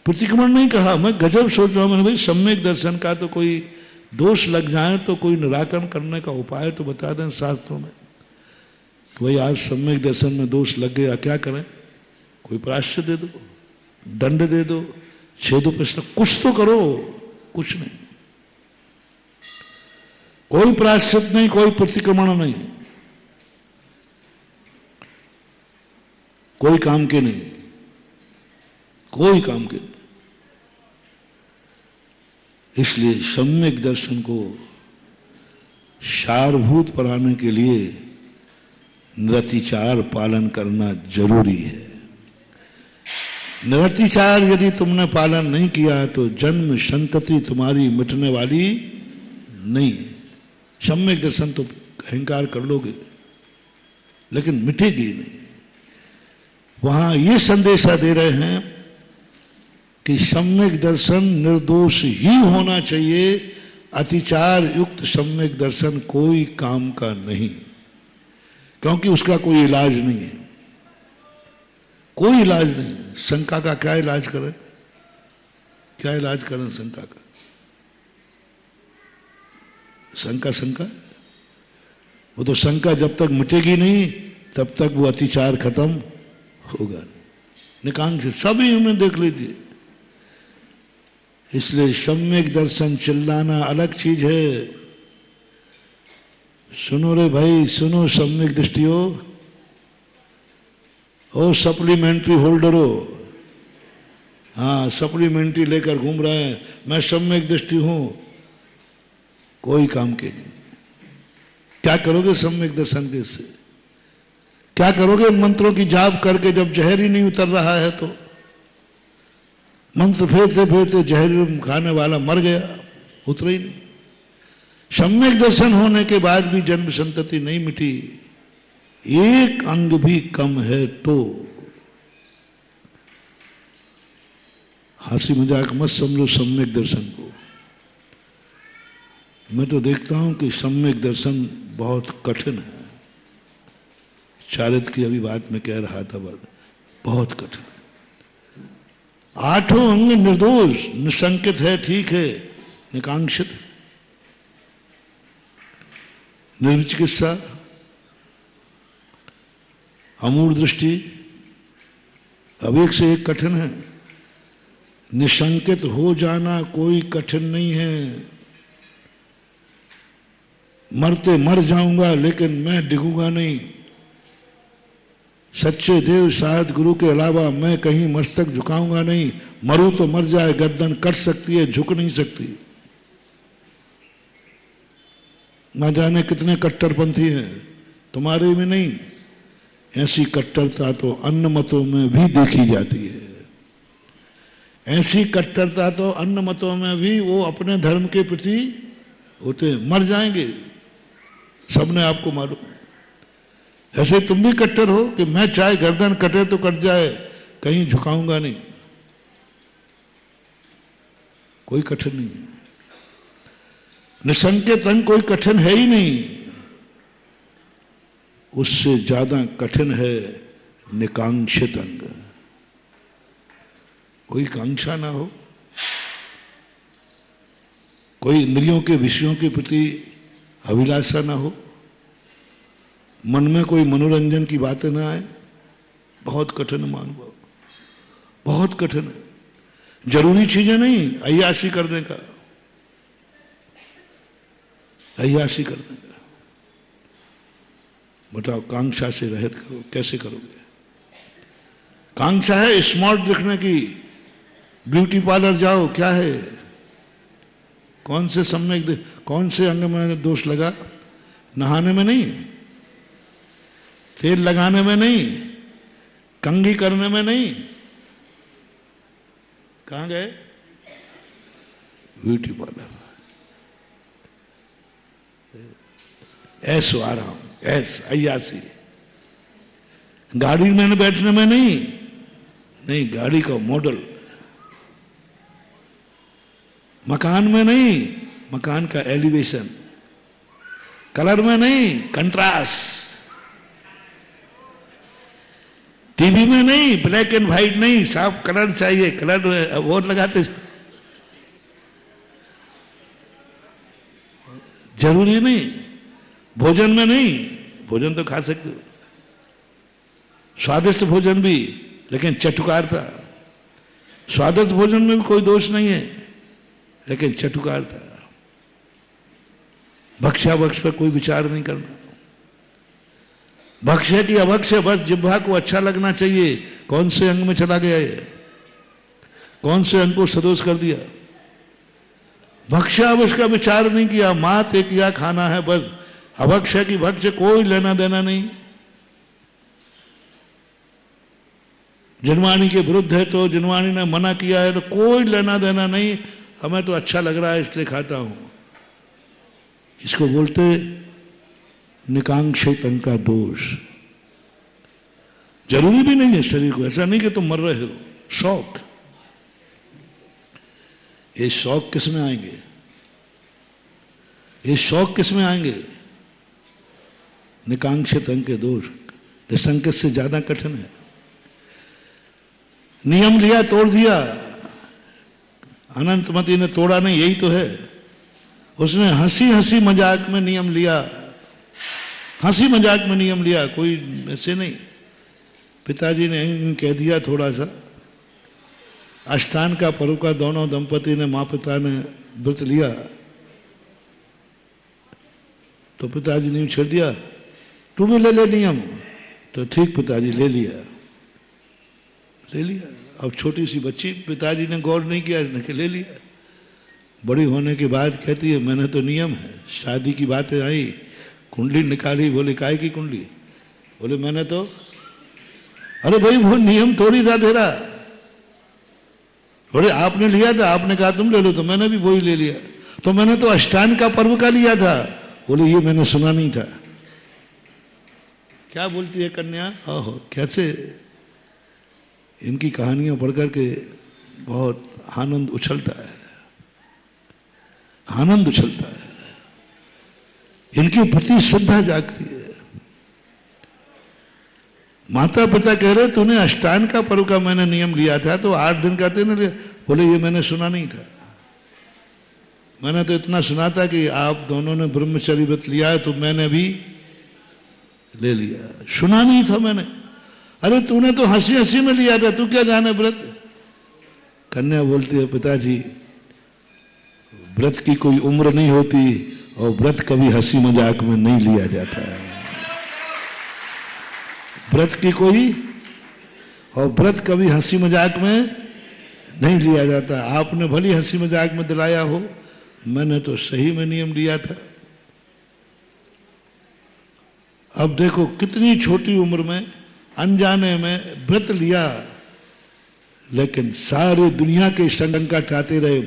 प्रतिक्रमण नहीं कहा। मैं गजब सोच रहा हूं, मैंने भाई सम्यक दर्शन का तो कोई दोष लग जाए तो कोई निराकरण करने का उपाय तो बता दें शास्त्रों में। तो भाई आज सम्यक दर्शन में दोष लग गया, क्या करें? कोई प्रायश्चित दे दो, दंड दे दो, छेदोपस्थ कुछ तो करो। कुछ नहीं, कोई प्रायश्चित नहीं, कोई प्रतिक्रमण नहीं, कोई काम के नहीं, कोई काम के नहीं। इसलिए सम्यक दर्शन को सारभूत पढ़ाने के लिए निरतिचार पालन करना जरूरी है। निरतिचार यदि तुमने पालन नहीं किया तो जन्म संतति तुम्हारी मिटने वाली नहीं। सम्यक दर्शन तो अहंकार कर लोगे, लेकिन मिटेगी नहीं। वहां ये संदेशा दे रहे हैं कि सम्यक दर्शन निर्दोष ही होना चाहिए। अतिचार युक्त सम्यक दर्शन कोई काम का नहीं, क्योंकि उसका कोई इलाज नहीं है। कोई इलाज नहीं। शंका का क्या इलाज करें? क्या इलाज करें शंका का? शंका शंका वो तो शंका जब तक मिटेगी नहीं तब तक वो अतिचार खत्म होगा। निकांक्ष सभी उन्हें देख लीजिए। इसलिए सम्यक दर्शन चिल्लाना अलग चीज है। सुनो रे भाई, सुनो सम्यक दृष्टियो, ओ सप्लीमेंट्री होल्डरो, हाँ सप्लीमेंट्री लेकर घूम रहे हैं, मैं सम्यक दृष्टि हूं, कोई काम के नहीं। क्या करोगे सम्यक दर्शन के से? क्या करोगे मंत्रों की जाप करके जब जहर ही नहीं उतर रहा है? तो मंत्र फेरते फेरते जहर खाने वाला मर गया, उतरा ही नहीं। सम्यक दर्शन होने के बाद भी जन्म संतति नहीं मिटी, एक अंग भी कम है तो। हंसी मजाक मत समझो सम्यक दर्शन को। मैं तो देखता हूं कि सम्यक दर्शन बहुत कठिन है। चारित्र की अभी बात में कह रहा था, बहुत कठिन है। आठों अंग निर्दोष निशंकित है, ठीक है, निकांक्षित, निर्विचिकित्सा, अमूढ़ दृष्टि, अब एक से एक कठिन है। निशंकित हो जाना कोई कठिन नहीं है। मरते मर जाऊंगा लेकिन मैं डिगूंगा नहीं, सच्चे देव शायद गुरु के अलावा मैं कहीं मस्तक झुकाऊंगा नहीं। मरूं तो मर जाए, गर्दन कट सकती है, झुक नहीं सकती। ना जाने कितने कट्टरपंथी हैं, तुम्हारे में नहीं। ऐसी कट्टरता तो अन्य मतों में भी देखी जाती है। ऐसी कट्टरता तो अन्य मतों में भी वो अपने धर्म के प्रति होते हैं। मर जाएंगे, सबने आपको मालूम। ऐसे तुम भी कट्टर हो कि मैं चाहे गर्दन कटे तो कट जाए, कहीं झुकाऊंगा नहीं। कोई कठिन नहीं है, निसंकेत अंग कोई कठिन है ही नहीं। उससे ज्यादा कठिन है निकांक्षित अंग। कोई कांक्षा ना हो, कोई इंद्रियों के विषयों के प्रति अभिलाषा ना हो, मन में कोई मनोरंजन की बातें ना आए, बहुत कठिन है मानव, बहुत कठिन है। जरूरी चीजें नहीं, अय्याशी करने का, अय्याशी करने का। बताओ, कांक्षा से रहित करो, कैसे करोगे? कांक्षा है स्मार्ट दिखने की, ब्यूटी पार्लर जाओ, क्या है? कौन से सम्यक, कौन से अंग में दोष लगा? नहाने में नहीं, तेल लगाने में नहीं, कंघी करने में नहीं। कहां गए? Beauty parlour. ऐसो आराम, ऐस अय्यासी। गाड़ी में बैठने में नहीं, नहीं, गाड़ी का मॉडल। मकान में नहीं, मकान का एलिवेशन। कलर में नहीं, कंट्रास्ट। टीवी में नहीं, ब्लैक एंड व्हाइट नहीं, साफ कलर चाहिए। कलर और लगाते जरूरी नहीं। भोजन में नहीं, भोजन तो खा सकते हो, स्वादिष्ट भोजन भी, लेकिन चटुकारता। स्वादिष्ट भोजन में भी कोई दोष नहीं है, लेकिन चटुकारता। भक्ष्या भक्ष पर कोई विचार नहीं करना। भक्ष्य की अभक्ष्य, बस जिह्वा को अच्छा लगना चाहिए। कौन से अंग में चला गया ये? कौन से अंग को सदोष कर दिया? भक्ष्या अभक्ष्य का विचार नहीं किया, मात्र किया खाना है बस। अभक्ष्य की भक्ष्य कोई लेना देना नहीं। जिनवाणी के विरुद्ध है तो, जिनवाणी ने मना किया है तो कोई लेना देना नहीं। हमें तो अच्छा लग रहा है इसलिए खाता हूं। इसको बोलते निकांक्षित अंग का दोष। जरूरी भी नहीं है शरीर को, ऐसा नहीं कि तुम मर रहे हो। शौक, ये शौक किस में आएंगे? ये शौक किस में आएंगे? निकांक्षित अंग के दोष। निसंकेत से ज्यादा कठिन है। नियम लिया, तोड़ दिया। अनंतमती ने तोड़ा नहीं, यही तो है। उसने हंसी हंसी मजाक में नियम लिया, हंसी मजाक में नियम लिया, कोई ऐसे नहीं। पिताजी ने कह दिया थोड़ा सा, अष्टान का पर्व का दोनों दंपति ने, माँ पिता ने व्रत लिया, तो पिताजी ने छेड़ दिया, तू भी ले ले नियम। तो ठीक, पिताजी ले लिया, ले लिया। अब छोटी सी बच्ची, पिताजी ने गौर नहीं किया, ले लिया। बड़ी होने के बाद कहती है, मैंने तो नियम है, शादी की बातें आई, कुंडली निकाली। बोले काय की कुंडली? बोले मैंने तो, अरे भाई वो नियम थोड़ी था तेरा। बोले आपने लिया था, आपने कहा तुम ले लो, तो मैंने भी वही ले लिया। तो मैंने तो अष्टांग का पर्व का लिया था। बोले ये मैंने सुना नहीं था। क्या बोलती है कन्या? ओहो, कैसे इनकी कहानियां पढ़कर के बहुत आनंद उछलता है, आनंद उछलता है। इनके प्रति श्रद्धा जागती है। माता पिता कह रहे तूने अष्टांग का पर्व का मैंने नियम लिया था, तो 8 दिन का तेने लिया। बोले ये मैंने सुना नहीं था। मैंने तो इतना सुना था कि आप दोनों ने ब्रह्मचर्य व्रत लिया है, तो मैंने भी ले लिया। सुना नहीं था मैंने। अरे तूने तो हंसी हंसी में लिया था, तू क्या जाने व्रत? कन्या बोलती है, पिताजी व्रत की कोई उम्र नहीं होती, और व्रत कभी हंसी मजाक में नहीं लिया जाता है। व्रत की कोई, और व्रत कभी हंसी मजाक में नहीं लिया जाता। आपने भली हंसी मजाक में दिलाया हो, मैंने तो सही में नियम लिया था। अब देखो कितनी छोटी उम्र में अनजाने में व्रत लिया, लेकिन सारी दुनिया के शंका उठाते रहे,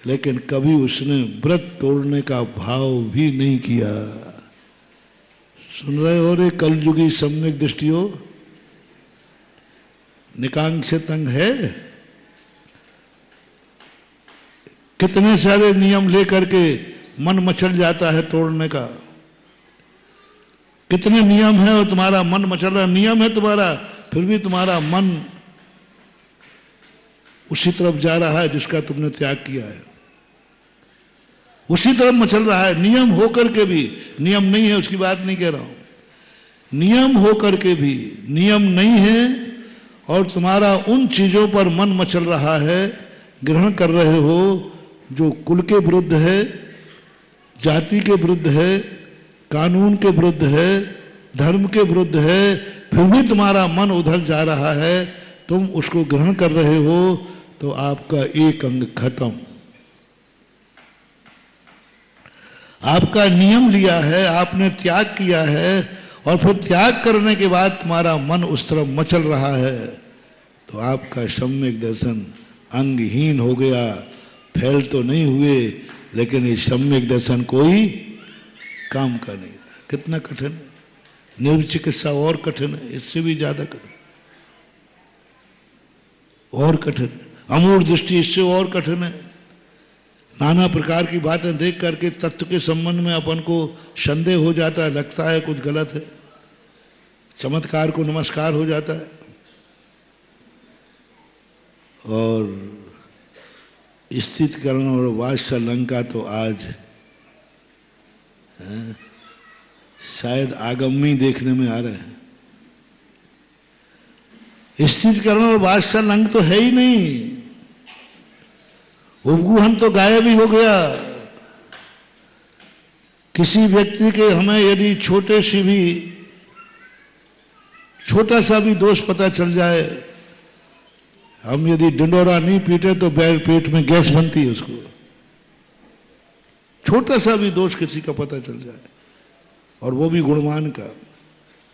लेकिन कभी उसने व्रत तोड़ने का भाव भी नहीं किया। सुन रहे हो रे कलयुगी सम्यक दृष्टियों, निकांक्ष तंग है। कितने सारे नियम लेकर के मन मचल जाता है तोड़ने का। कितने नियम है और तुम्हारा मन मचल रहा, नियम है तुम्हारा, फिर भी तुम्हारा मन उसी तरफ जा रहा है जिसका तुमने त्याग किया है, उसी तरफ मचल रहा है। नियम होकर के भी, नियम नहीं है उसकी बात नहीं कह रहा हूं, नियम होकर के भी नियम नहीं है और तुम्हारा उन चीजों पर मन मचल रहा है, ग्रहण कर रहे हो जो कुल के विरुद्ध है, जाति के विरुद्ध है, कानून के विरुद्ध है, धर्म के विरुद्ध है, फिर भी तुम्हारा मन उधर जा रहा है, तुम उसको ग्रहण कर रहे हो, तो आपका एक अंग खत्म। आपका नियम लिया है, आपने त्याग किया है, और फिर त्याग करने के बाद तुम्हारा मन उस तरफ मचल रहा है, तो आपका सम्यक दर्शन अंगहीन हो गया। फैल तो नहीं हुए, लेकिन ये सम्यक दर्शन कोई काम का नहीं। कितना कठिन है, निर्विचिकित्सा और कठिन है, इससे भी ज्यादा कठिन, और कठिन, अमूढ़ दृष्टि इससे और कठिन है। नाना प्रकार की बातें देख करके तत्व के संबंध में अपन को संदेह हो जाता है, लगता है कुछ गलत है, चमत्कार को नमस्कार हो जाता है। और स्थितिकरण और वात्सल्य तो आज शायद आगमी देखने में आ रहे हैं। स्थितिकरण और वात्सल्य तो है ही नहीं, उपगुहन तो गायब ही हो गया। किसी व्यक्ति के हमें यदि छोटा सा भी दोष पता चल जाए, हम यदि डिंडोरा नहीं पीटे तो पेट में गैस बनती है उसको, छोटा सा भी दोष किसी का पता चल जाए, और वो भी गुणवान का,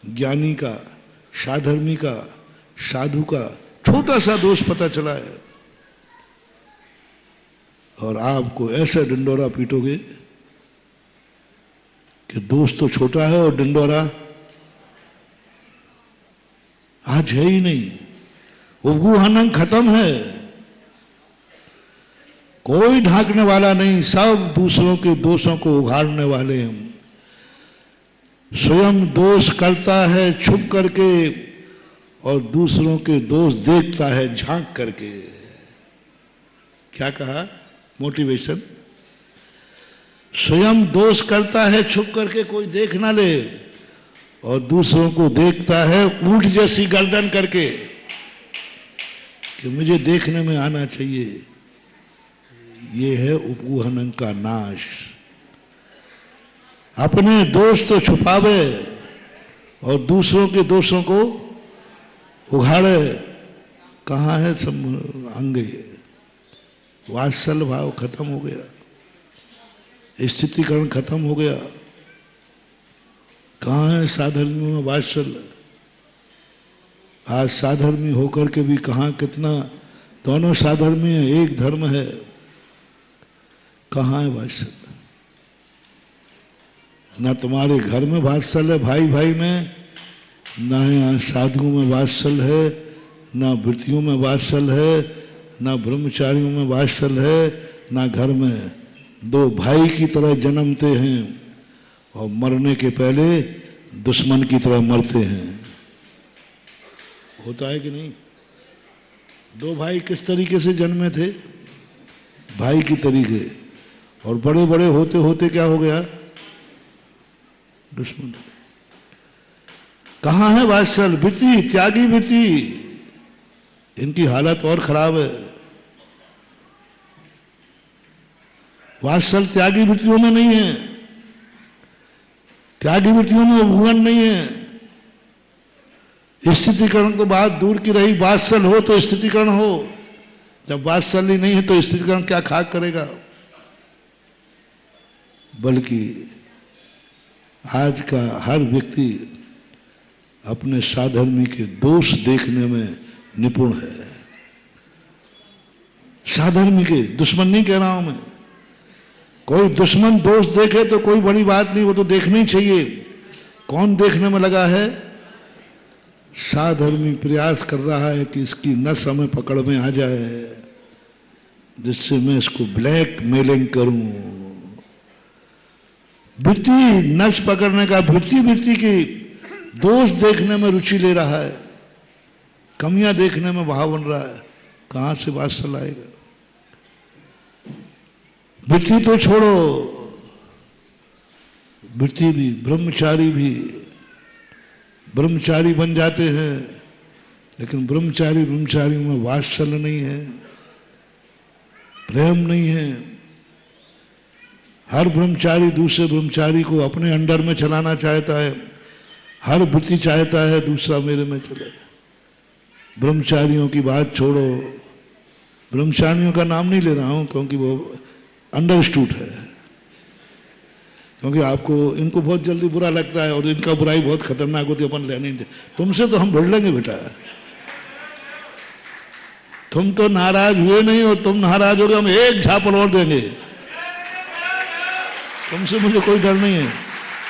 ज्ञानी का, साधर्मी का, साधु का, छोटा सा दोष पता चला है, और आपको ऐसा डिंडोरा पीटोगे कि दोष तो छोटा है और डिंडोरा आज है ही नहीं। उपगुहन खत्म है, कोई ढांकने वाला नहीं, सब दूसरों के दोषों को उघाड़ने वाले हैं। स्वयं दोष करता है छुप करके और दूसरों के दोष देखता है झांक करके। क्या कहा मोटिवेशन? स्वयं दोष करता है छुप करके, कोई देख ना ले, और दूसरों को देखता है ऊंट जैसी गर्दन करके कि मुझे देखने में आना चाहिए। ये है उपगुहन का नाश। अपने दोष तो छुपावे और दूसरों के दोषों को उघाड़े। कहाँ है अंग? वात्सल्य भाव खत्म हो गया, स्थितिकरण खत्म हो गया। कहाँ है साधर्मी में वात्सल्य? आज साधर्मी होकर के भी कहाँ, कितना, दोनों साधर्मी है, एक धर्म है, कहाँ है वात्सल्य? ना तुम्हारे घर में वात्सल्य है, भाई भाई में, ना यहाँ साधुओं में वात्सल्य है, ना वृत्तियों में वात्सल्य है, ना ब्रह्मचारियों में वात्सल्य है, ना घर में। दो भाई की तरह जन्मते हैं और मरने के पहले दुश्मन की तरह मरते हैं। होता है कि नहीं? दो भाई किस तरीके से जन्मे थे? भाई की तरीके, और बड़े बड़े होते होते क्या हो गया? दुश्मन। कहाँ है वात्सल्य? वृत्ति, त्यागी वृत्ति, इनकी हालत और खराब है। वात्सल्य त्यागी वृत्तियों में नहीं है, त्यागी वृत्तियों में उपगुहन नहीं है। स्थितिकरण तो बात दूर की रही, वात्सल हो तो स्थितिकरण हो, जब वात्सल्य नहीं है तो स्थितिकरण क्या खाक करेगा। बल्कि आज का हर व्यक्ति अपने साधर्मी के दोष देखने में निपुण है। साधर्मी के, दुश्मन नहीं कह रहा हूं मैं, कोई दुश्मन दोष देखे तो कोई बड़ी बात नहीं, वो तो देखना ही चाहिए। कौन देखने में लगा है? साधर्मी प्रयास कर रहा है कि इसकी नस हमें पकड़ में आ जाए, जिससे मैं इसको ब्लैक मेलिंग करूं। वृत्ति नस पकड़ने का, वृत्ति की दोष देखने में रुचि ले रहा है, कमियां देखने में भाव बन रहा है। कहां से वात्सल आएगा? वृत्ति तो छोड़ो, वृत्ति भी, ब्रह्मचारी भी ब्रह्मचारी बन जाते हैं, लेकिन ब्रह्मचारी में वात्सल्य नहीं है, प्रेम नहीं है। हर ब्रह्मचारी दूसरे ब्रह्मचारी को अपने अंडर में चलाना चाहता है, हर वृत्ति चाहता है दूसरा मेरे में चले। ब्रह्मचारियों की बात छोड़ो, ब्रह्मचारियों का नाम नहीं ले रहा हूं क्योंकि वो अंडरस्टूड है, क्योंकि आपको इनको बहुत जल्दी बुरा लगता है और इनका बुराई बहुत खतरनाक होती है, अपन लेने नहीं। तुमसे तो हम भिड़ लेंगे बेटा, तुम तो नाराज हुए नहीं और तुम नाराज हो गए, हम एक झापड़ और देंगे। तुमसे मुझे कोई डर नहीं है,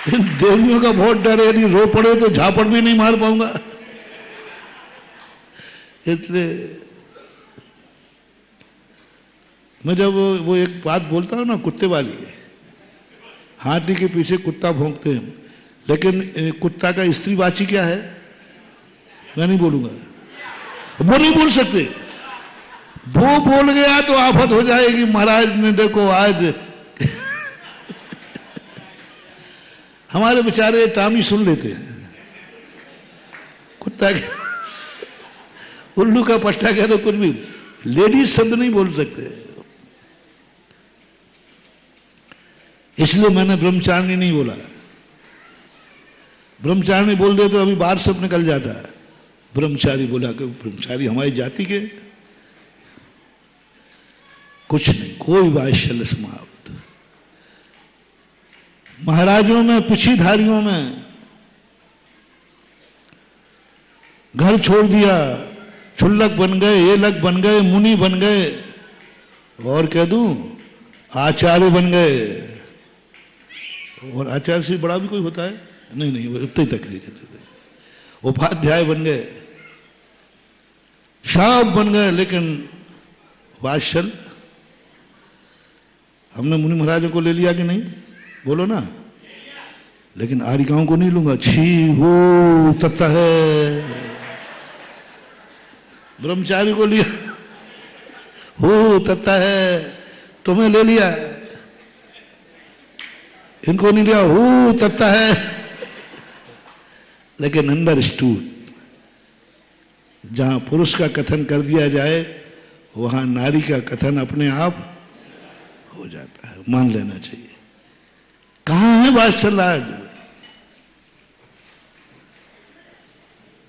इन देवियों का बहुत डर है, यदि रो पड़े तो झापड़ भी नहीं मार पाऊंगा। इसलिए मैं जब वो एक बात बोलता हूं ना, कुत्ते वाली, हाथी के पीछे कुत्ता भौंकते हैं, लेकिन कुत्ता का स्त्रीवाची क्या है? मैं नहीं बोलूंगा, वो नहीं बोल सकते। वो बोल गया तो आफत हो जाएगी। महाराज ने देखो आज हमारे बेचारे टामी सुन लेते हैं, कुत्ता के उल्लू का पट्टा कह दो कुछ भी, लेडीज शब्द नहीं बोल सकते। इसलिए मैंने ब्रह्मचारिणी नहीं बोला। ब्रह्मचारिणी बोल दे तो अभी बाहर सब निकल जाता है। ब्रह्मचारी बोला कि ब्रह्मचारी हमारी जाति के कुछ नहीं, कोई वात्सल्य समाप्त। महाराजों में, पिछीधारियों में घर छोड़ दिया, छुल्लक बन गए, ये लक बन गए, मुनि बन गए, और कह दूं आचार्य बन गए। और आचार्य से बड़ा भी कोई होता है? नहीं, वो उतने तक नहीं कहते। उपाध्याय बन गए, सब बन गए, लेकिन वात्सल हमने मुनि महाराजों को ले लिया कि नहीं? बोलो ना। लेकिन आरिकाओं को नहीं लूंगा। छी हो तत्ता है, ब्रह्मचारी को लिया, हो तत्ता है, तुम्हें ले लिया, इनको नहीं लिया, हो तत्ता है। लेकिन अंडरस्टूड, जहां पुरुष का कथन कर दिया जाए वहां नारी का कथन अपने आप हो जाता है, मान लेना चाहिए। कहां है वात्सल्य? आज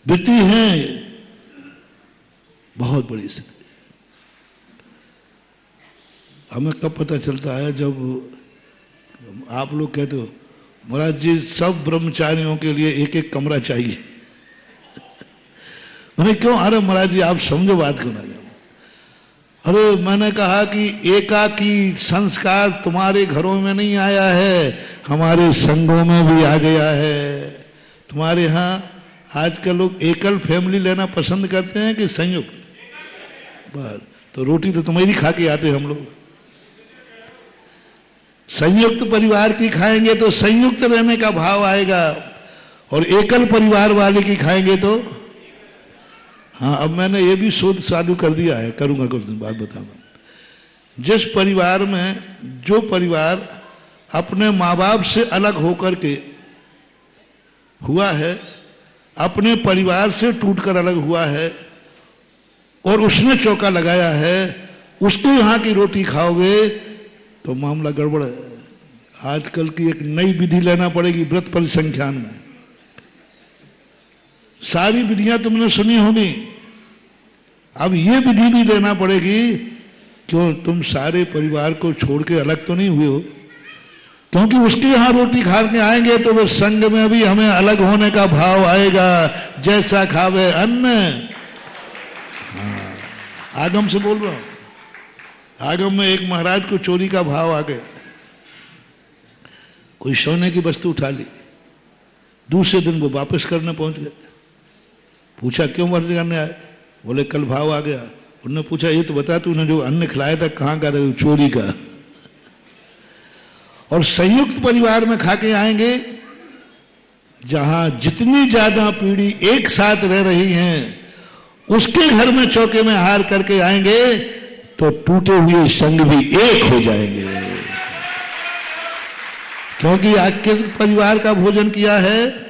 वृत्ति है बहुत बड़ी स्थिति। हमें कब पता चलता है? जब आप लोग कहते हो महाराज जी सब ब्रह्मचारियों के लिए एक एक कमरा चाहिए। मैंने क्यों? अरे महाराज जी आप समझो बात को ना जाओ। अरे मैंने कहा कि एकाकी संस्कार तुम्हारे घरों में नहीं आया है, हमारे संघों में भी आ गया है। तुम्हारे यहाँ आजकल लोग एकल फैमिली लेना पसंद करते हैं कि संयुक्त? बस, तो रोटी तो तुम्हारी खा के आते हम लोग। संयुक्त परिवार की खाएंगे तो संयुक्त रहने का भाव आएगा, और एकल परिवार वाले की खाएंगे तो हाँ। अब मैंने ये भी शोध चालू कर दिया है, करूंगा कुछ दिन बाद बताऊंगा। जिस परिवार में, जो परिवार अपने माँ बाप से अलग होकर के हुआ है, अपने परिवार से टूटकर अलग हुआ है और उसने चौका लगाया है, उसके यहाँ की रोटी खाओगे तो मामला गड़बड़ है। आजकल की एक नई विधि लेना पड़ेगी व्रत परिसंख्यान में। सारी विधियां तुमने सुनी होगी, अब ये विधि भी लेना पड़ेगी। क्यों तुम सारे परिवार को छोड़ के अलग तो नहीं हुए हो? क्योंकि उसके यहां रोटी खा के आएंगे तो वो संग में भी हमें अलग होने का भाव आएगा, जैसा खावे अन्न। हाँ, आगम से बोल रहा हूं। आगम में एक महाराज को चोरी का भाव आ गया। कोई सोने की वस्तु उठा ली, दूसरे दिन वो वापस करने पहुंच गए। पूछा क्यों वापस करने आए? बोले कल भाव आ गया। उन्होंने पूछा ये तो बता तूने जो अन्न खिलाया था कहाँ का था? चोरी का। और संयुक्त परिवार में खा के आएंगे, जहां जितनी ज्यादा पीढ़ी एक साथ रह रही हैं, उसके घर में चौके में हार करके आएंगे तो टूटे हुए संग भी एक हो जाएंगे। क्योंकि आज किस परिवार का भोजन किया है?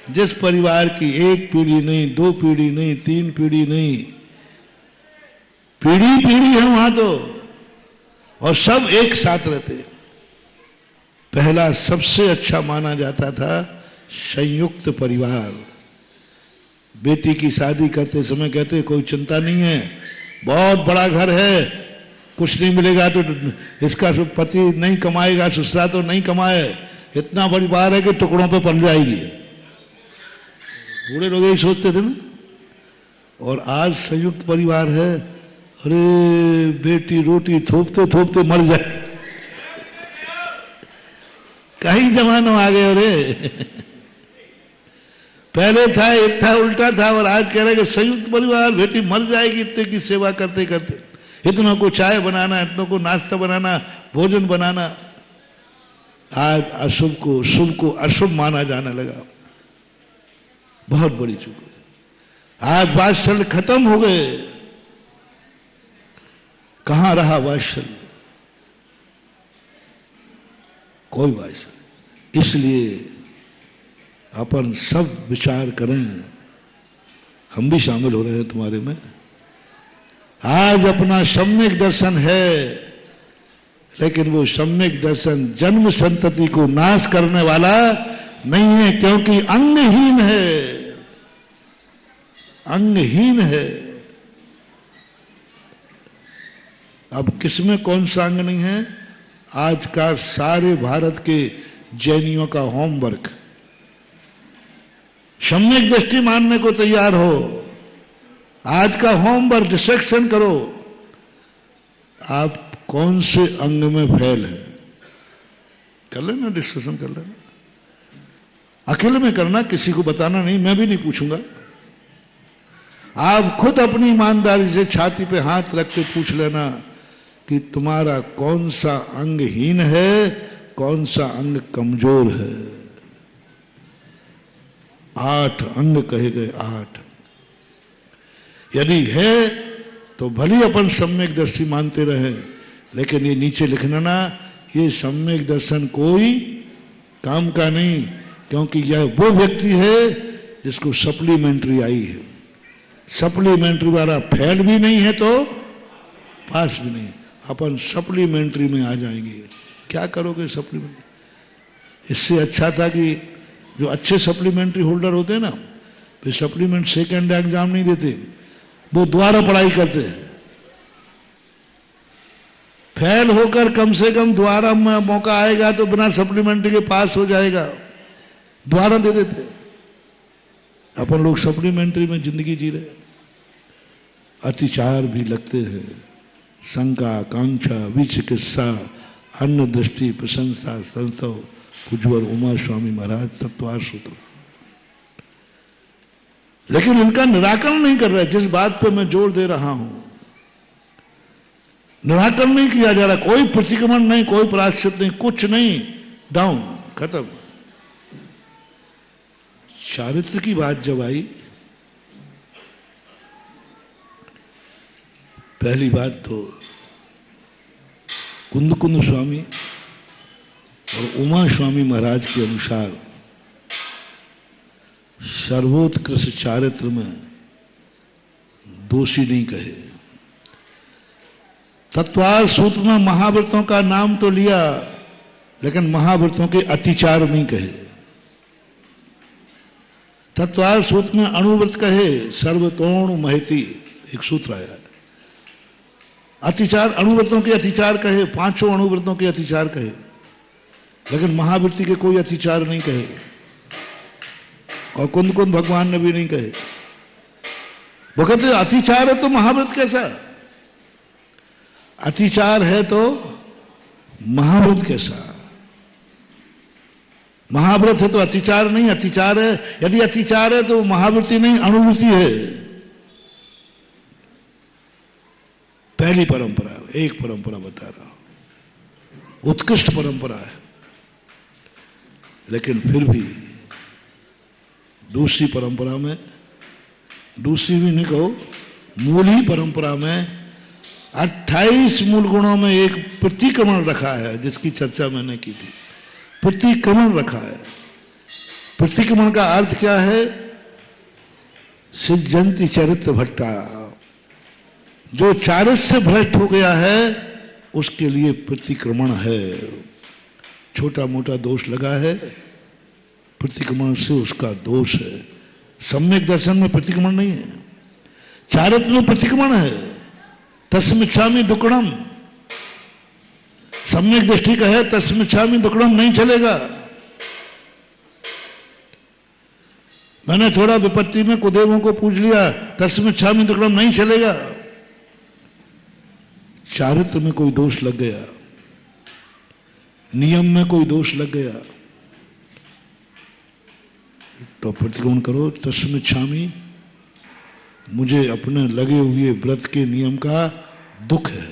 जिस परिवार की एक पीढ़ी नहीं, दो पीढ़ी नहीं, तीन पीढ़ी नहीं, पीढ़ी पीढ़ी है वहां तो, और सब एक साथ रहते। पहला सबसे अच्छा माना जाता था संयुक्त परिवार। बेटी की शादी करते समय कहते कोई चिंता नहीं है, बहुत बड़ा घर है, कुछ नहीं मिलेगा तो इसका पति नहीं कमाएगा, ससुरा तो नहीं कमाए, इतना परिवार है कि टुकड़ों पे पल जाएगी। बूढ़े लोग यही सोचते थे ना। और आज संयुक्त परिवार है, अरे बेटी रोटी थोपते थोपते मर जाए। कहीं जमाना आ गए। अरे पहले था एक था उल्टा था, और आज कह रहे कि संयुक्त परिवार, बेटी मर जाएगी इतने की सेवा करते करते। इतनों को चाय बनाना, इतनों को नाश्ता बनाना, भोजन बनाना। आज अशुभ को शुभ को अशुभ माना जाने लगा। बहुत बड़ी चूक है। आज वात्सल्य खत्म हो गए। कहां रहा वात्सल्य? कोई वात्सल्य। इसलिए अपन सब विचार करें। हम भी शामिल हो रहे हैं तुम्हारे में। आज अपना सम्यक दर्शन है, लेकिन वो सम्यक दर्शन जन्म संतति को नाश करने वाला नहीं है, क्योंकि अंगहीन है। अंगहीन है। अब किसमें कौन सा अंग नहीं है? आज का सारे भारत के जैनियों का होमवर्क। सम्यक दृष्टि मानने को तैयार हो। आज का होमवर्क डिस्ट्रक्शन करो। आप कौन से अंग में फेल है? कर लेना, डिस्कशन कर लेना। अकेले में करना, किसी को बताना नहीं, मैं भी नहीं पूछूंगा। आप खुद अपनी ईमानदारी से छाती पे हाथ रख के पूछ लेना कि तुम्हारा कौन सा अंग हीन है, कौन सा अंग कमजोर है। 8 अंग कहे गए, 8। यदि है तो भली अपन सम्यक दर्शी मानते रहे, लेकिन ये नीचे लिखना ना, ये सम्यक दर्शन कोई काम का नहीं, क्योंकि यह वो व्यक्ति है जिसको सप्लीमेंट्री आई है। सप्लीमेंट्री वाला फेल भी नहीं है तो पास भी नहीं। अपन सप्लीमेंट्री में आ जाएंगे। क्या करोगे सप्लीमेंट्री? इससे अच्छा था कि जो अच्छे सप्लीमेंट्री होल्डर होते हैं ना, वे सप्लीमेंट सेकेंड एग्जाम नहीं देते, वो दोबारा पढ़ाई करते हैं। फेल होकर कम से कम दोबारा मौका आएगा तो बिना सप्लीमेंट्री के पास हो जाएगा, दोबारा दे देते। अपन लोग सप्लीमेंट्री में जिंदगी जी रहे। अतिचार भी लगते हैं, शंका, आकांक्षा, विचिकित्सा, अन्न दृष्टि, प्रशंसा, संसव, उज्ज्वल उमा स्वामी महाराज तत्वार सूत्र। लेकिन इनका निराकरण नहीं कर रहा है। जिस बात पे मैं जोर दे रहा हूं, निराकरण नहीं किया जा रहा। कोई प्रतिक्रमण नहीं, कोई प्रायश्चित नहीं, कुछ नहीं, डाउन, खत्म। चारित्र की बात जब आई, पहली बात तो कुंद कुंद स्वामी और उमा स्वामी महाराज के अनुसार सर्वोत्कृष्ट चारित्र में दोषी नहीं कहे। तत्वार सूत्र में महाव्रतों का नाम तो लिया, लेकिन महाव्रतों के अतिचार नहीं कहे। तत्वार सूत्र में अणुव्रत कहे सर्वतोण महती एक सूत्र आया है। अतिचार अणुव्रतों के अतिचार कहे, 5 अणुव्रतों के अतिचार कहे, लेकिन महावृत्ति के कोई अतिचार नहीं कहे और कुंद कुंद भगवान ने भी नहीं कहे। वो कहते अतिचार है तो महाव्रत कैसा, अतिचार है तो महाव्रत कैसा। महाव्रत है तो अतिचार नहीं, अतिचार है, यदि अतिचार है तो महावृत्ति नहीं अणुवृत्ति है। पहली परंपरा, एक परंपरा बता रहा हूं, उत्कृष्ट परंपरा है, लेकिन फिर भी दूसरी परंपरा में, दूसरी भी नहीं कहो, मूल ही परंपरा में 28 मूल गुणों में एक प्रतिक्रमण रखा है, जिसकी चर्चा मैंने की थी। प्रतिक्रमण रखा है। प्रतिक्रमण का अर्थ क्या है? सिद्धंति चरित्र भट्टा, जो चारित्र से भ्रष्ट हो गया है उसके लिए प्रतिक्रमण है। छोटा मोटा दोष लगा है, प्रतिक्रमण से उसका दोष है। सम्यक दर्शन में प्रतिक्रमण नहीं है, चारित्र में प्रतिक्रमण है। तस्मिच्छामि दुक्कडम, सम्यक दृष्टि का है, तस्मिच्छामि दुक्कडम नहीं चलेगा। मैंने थोड़ा विपत्ति में कुदेवों को पूज लिया, तस्मिच्छामि दुक्कडम नहीं चलेगा। चारित्र में कोई दोष लग गया, नियम में कोई दोष लग गया तो प्रतिक्रमण करो। तस्मिच्छामि, मुझे अपने लगे हुए व्रत के नियम का दुख है,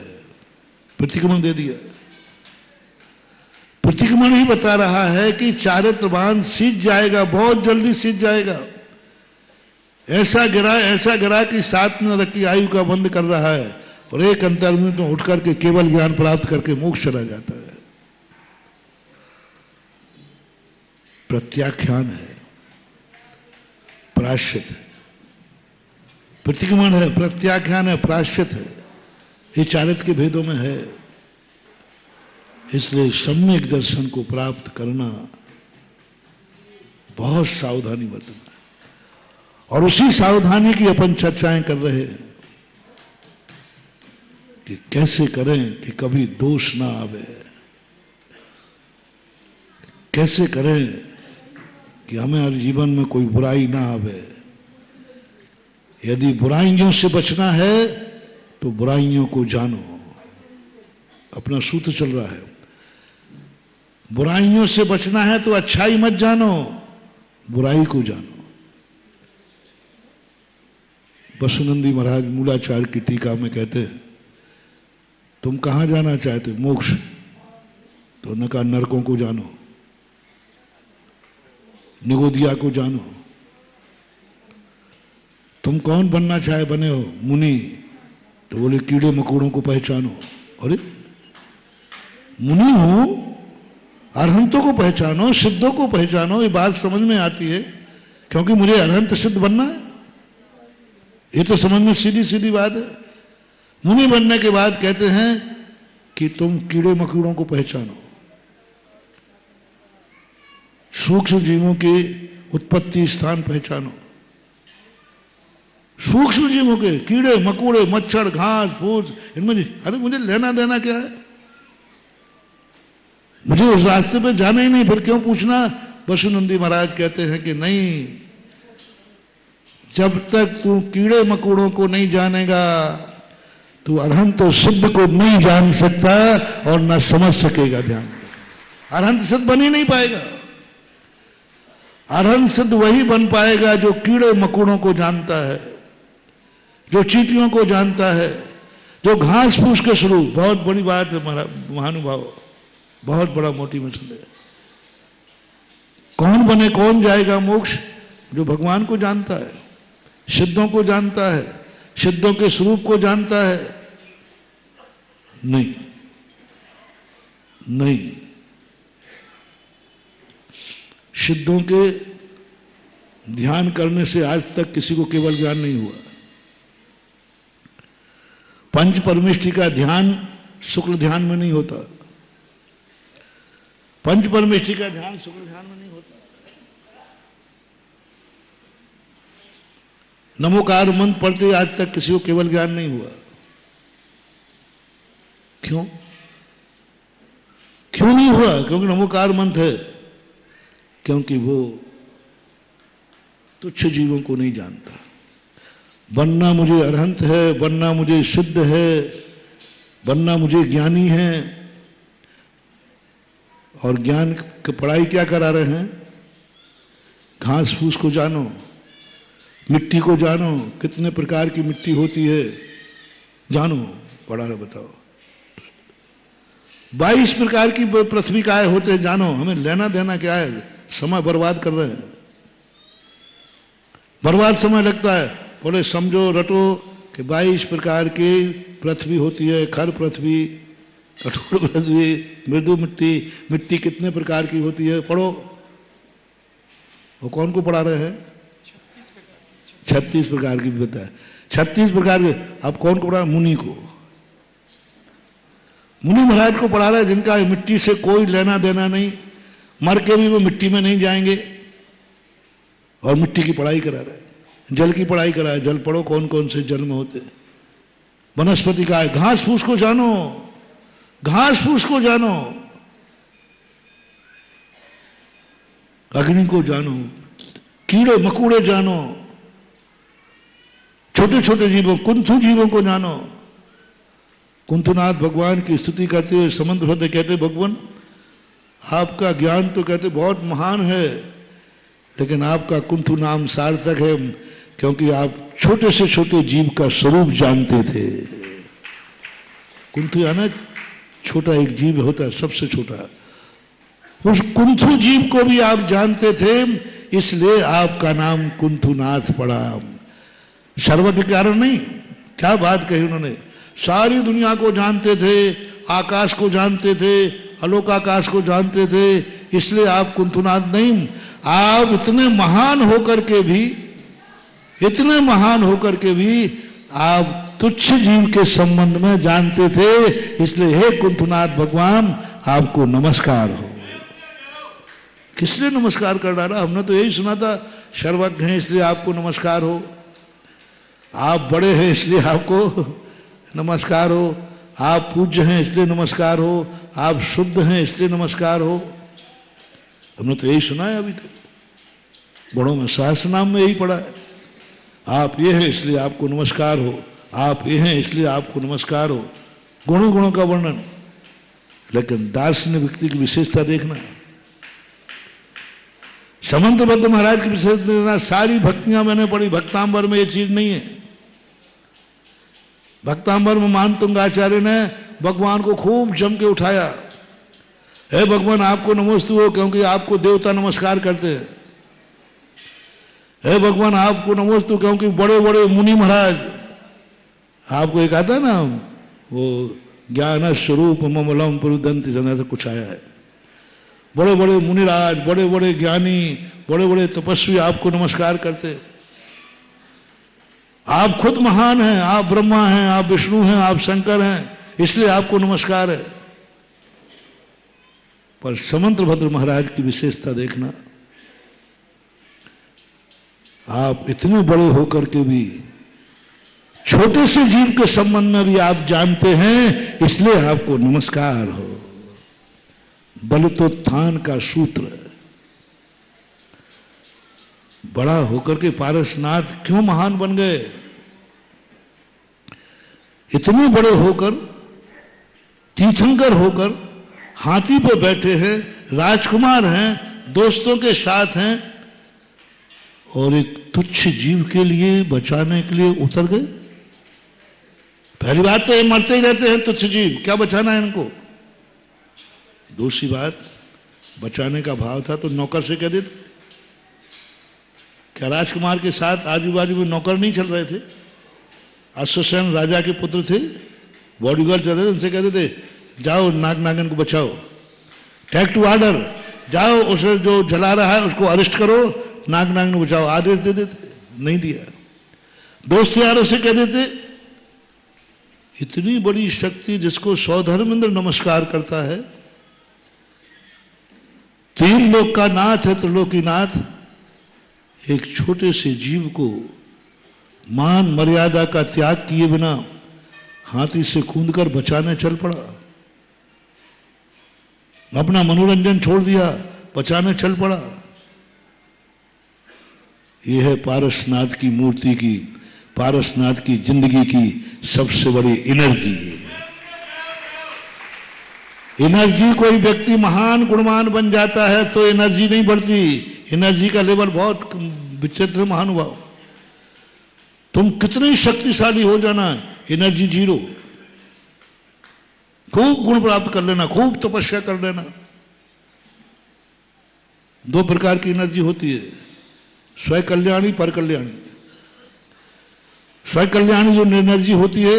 प्रतिक्रमण दे दिया। प्रतिक्रमण ही बता रहा है कि चारित्रवान सीख जाएगा, बहुत जल्दी सीख जाएगा। ऐसा गिरा कि 7 नरक की आयु का बंद कर रहा है और एक अंतर में तो उठ करके केवल ज्ञान प्राप्त करके मोक्ष चला जाता है। प्रत्याख्यान है, प्रायश्चित है। प्रतिक्रमण है, प्रत्याख्यान है, प्रायश्चित है। ये चारित्र के भेदों में है। इसलिए सम्यक दर्शन को प्राप्त करना बहुत सावधानी बरतना है। और उसी सावधानी की अपन चर्चाएं कर रहे हैं कि कैसे करें कि कभी दोष ना आवे, कैसे करें कि हमारे जीवन में कोई बुराई ना आवे। यदि बुराइयों से बचना है तो बुराइयों को जानो। अपना सूत्र चल रहा है, बुराइयों से बचना है तो अच्छाई मत जानो, बुराई को जानो। बसुनंदी महाराज मूलाचार्य की टीका में कहते हैं, तुम कहां जाना चाहते? मोक्ष। तो न कहा नरकों को जानो, निगोदिया को जानो। तुम कौन बनना चाहे बने हो? मुनि। तो बोले कीड़े मकोड़ों को पहचानो। अरे मुनि हूं, अरहंतों को पहचानो, सिद्धों को पहचानो। ये बात समझ में आती है क्योंकि मुझे अरहंत सिद्ध बनना है। ये तो समझ में सीधी सीधी बात है। मुनि बनने के बाद कहते हैं कि तुम कीड़े मकोड़ों को पहचानो, सूक्ष्म जीवों के उत्पत्ति स्थान पहचानो। सूक्ष्म जीवों के, कीड़े मकोड़े, मच्छर, घास फूस, इनमें अरे मुझे लेना देना क्या है? मुझे उस रास्ते पे जाना ही नहीं, फिर क्यों पूछना? बसुनंदी महाराज कहते हैं कि नहीं, जब तक तू कीड़े मकोड़ों को नहीं जानेगा तू अरहंत तो सिद्ध को नहीं जान सकता और ना समझ सकेगा। ध्यान, अरहंत सिद्ध बन ही नहीं पाएगा। अरहंत सिद्ध वही बन पाएगा जो कीड़े मकोड़ों को जानता है, जो चींटियों को जानता है, जो घास फूस के स्वरूप। बहुत बड़ी बात है महानुभाव, बहुत बड़ा मोटिवेशन है। कौन बने, कौन जाएगा मोक्ष? जो भगवान को जानता है, सिद्धों को जानता है, सिद्धों के स्वरूप को जानता है। नहीं नहीं, सिद्धों के ध्यान करने से आज तक किसी को केवल ज्ञान नहीं हुआ। पंच परमेष्टि का ध्यान शुक्ल ध्यान में नहीं होता। पंच परमेष्टि का ध्यान शुक्ल ध्यान में नहीं होता। नमोकार मंत्र पढ़ते आज तक किसी को केवल ज्ञान नहीं हुआ। क्यों? क्यों नहीं हुआ? क्योंकि नमोकार मंत्र है, क्योंकि वो तुच्छ जीवों को नहीं जानता। बनना मुझे अरहंत है, बनना मुझे शुद्ध है, बनना मुझे ज्ञानी है। और ज्ञान की पढ़ाई क्या करा रहे हैं? घास फूस को जानो, मिट्टी को जानो, कितने प्रकार की मिट्टी होती है जानो, पढ़ा रहे। बताओ 22 प्रकार की पृथ्वी काय होते हैं जानो। हमें लेना देना क्या है? समय बर्बाद कर रहे हैं, बर्बाद समय लगता है। बोले समझो रटो कि 22 प्रकार की पृथ्वी होती है। खर पृथ्वी, कठोर पृथ्वी, मृदु मिट्टी। मिट्टी कितने प्रकार की होती है? पढ़ो। वो कौन को पढ़ा रहे हैं? 36 प्रकार की भी बताया। 36 प्रकार के। अब कौन को पढ़ा? मुनि को। मुनि महाराज को पढ़ा रहे हैं, जिनका मिट्टी से कोई लेना देना नहीं, मर के भी वो मिट्टी में नहीं जाएंगे, और मिट्टी की पढ़ाई करा रहे हैं। जल की पढ़ाई करा है। जल पढ़ो, कौन कौन से जल में होते। वनस्पति का है। घास फूस को जानो, घास फूस को जानो, अग्नि को जानो, कीड़े मकोड़े जानो, छोटे छोटे जीवों, कुंथु जीवों को जानो। कुंथुनाथ भगवान की स्तुति करते हुए समंत्र भद्र कहते, भगवान आपका ज्ञान तो कहते बहुत महान है, लेकिन आपका कुंथु नाम सार्थक है, क्योंकि आप छोटे से छोटे जीव का स्वरूप जानते थे। कुंथु यानी छोटा एक जीव होता है, सबसे छोटा। उस कुंथु जीव को भी आप जानते थे, इसलिए आपका नाम कुंथुनाथ पड़ा। सर्व के कारण नहीं। क्या बात कही उन्होंने। सारी दुनिया को जानते थे, आकाश को जानते थे, अलोकाकाश को जानते थे, इसलिए आप कुंथुनाथ नहीं। आप इतने महान होकर के भी, इतने महान होकर के भी आप तुच्छ जीव के संबंध में जानते थे, इसलिए हे कुंथुनाथ भगवान आपको नमस्कार हो। किसने नमस्कार कर डाला? हमने तो यही सुना था, सर्वज्ञ हैं इसलिए आपको नमस्कार हो, आप बड़े हैं इसलिए आपको नमस्कार हो, आप पूज्य हैं इसलिए नमस्कार हो, आप शुद्ध हैं इसलिए नमस्कार हो। हमने तो यही सुना है अभी तक। बड़ों में सहस्र नाम में यही पढ़ा है। आप ये हैं इसलिए आपको नमस्कार हो, आप ये हैं इसलिए आपको नमस्कार हो। गुणों गुणों का वर्णन। लेकिन दार्शनिक व्यक्ति की विशेषता देखना, समंत भद्र महाराज की विशेषता देखना। सारी भक्तियां मैंने पढ़ी, भक्तांबर में ये चीज नहीं है। भक्तांबर में मानतुंग आचार्य ने भगवान को खूब जम के उठाया। हे भगवान आपको नमोस्तु हो, क्योंकि आपको देवता नमस्कार करते हैं। हे भगवान आपको नमोस्तु, क्योंकि बड़े बड़े मुनि महाराज, आपको एक आता है ना वो ज्ञान स्वरूप ममलम पुरुदंति से कुछ आया है। बड़े बड़े मुनिराज, बड़े बड़े ज्ञानी, बड़े बड़े तपस्वी आपको नमस्कार करते। आप खुद महान हैं, आप ब्रह्मा हैं, आप विष्णु हैं, आप शंकर हैं, इसलिए आपको नमस्कार है। पर समंत भद्र महाराज की विशेषता देखना, आप इतने बड़े होकर के भी छोटे से जीव के संबंध में भी आप जानते हैं, इसलिए आपको नमस्कार हो। बलितोत्थान का सूत्र। बड़ा होकर के पारसनाथ क्यों महान बन गए? इतने बड़े होकर, तीर्थंकर होकर, हाथी पे बैठे हैं, राजकुमार हैं, दोस्तों के साथ हैं, और एक तुच्छ जीव के लिए बचाने के लिए उतर गए। पहली बात तो ये मरते ही रहते हैं तुच्छ जीव, क्या बचाना है इनको? दूसरी बात, बचाने का भाव था तो नौकर से कह देते। क्या राजकुमार के साथ आजू बाजू में नौकर नहीं चल रहे थे? अश्वसेन राजा के पुत्र थे, बॉडीगार्ड चल रहे थे, उनसे कहते थे जाओ नाग नागिन को बचाओ, टेक टू ऑर्डर, जाओ उसे जो जला रहा है उसको अरेस्ट करो, नाग नागिन को बचाओ। आदेश दे देते, नहीं दिया। दोस्त यारों से कह देते। इतनी बड़ी शक्ति जिसको सौधर्मेंद्र नमस्कार करता है, तीन लोक का नाथ है, त्रिलोकीनाथ, एक छोटे से जीव को मान मर्यादा का त्याग किए बिना हाथी से कूदकर बचाने चल पड़ा, अपना मनोरंजन छोड़ दिया, बचाने चल पड़ा। यह है पारसनाथ की मूर्ति की, पारसनाथ की जिंदगी की सबसे बड़ी एनर्जी। एनर्जी, कोई व्यक्ति महान गुणवान बन जाता है तो एनर्जी नहीं बढ़ती, एनर्जी का लेवल बहुत विचित्र। महानुभाव, तुम कितने शक्तिशाली हो जाना, एनर्जी जीरो। खूब गुण प्राप्त कर लेना, खूब तपस्या कर लेना। दो प्रकार की एनर्जी होती है, स्वयं कल्याणी, पर कल्याणी। स्वयं कल्याणी जो एनर्जी होती है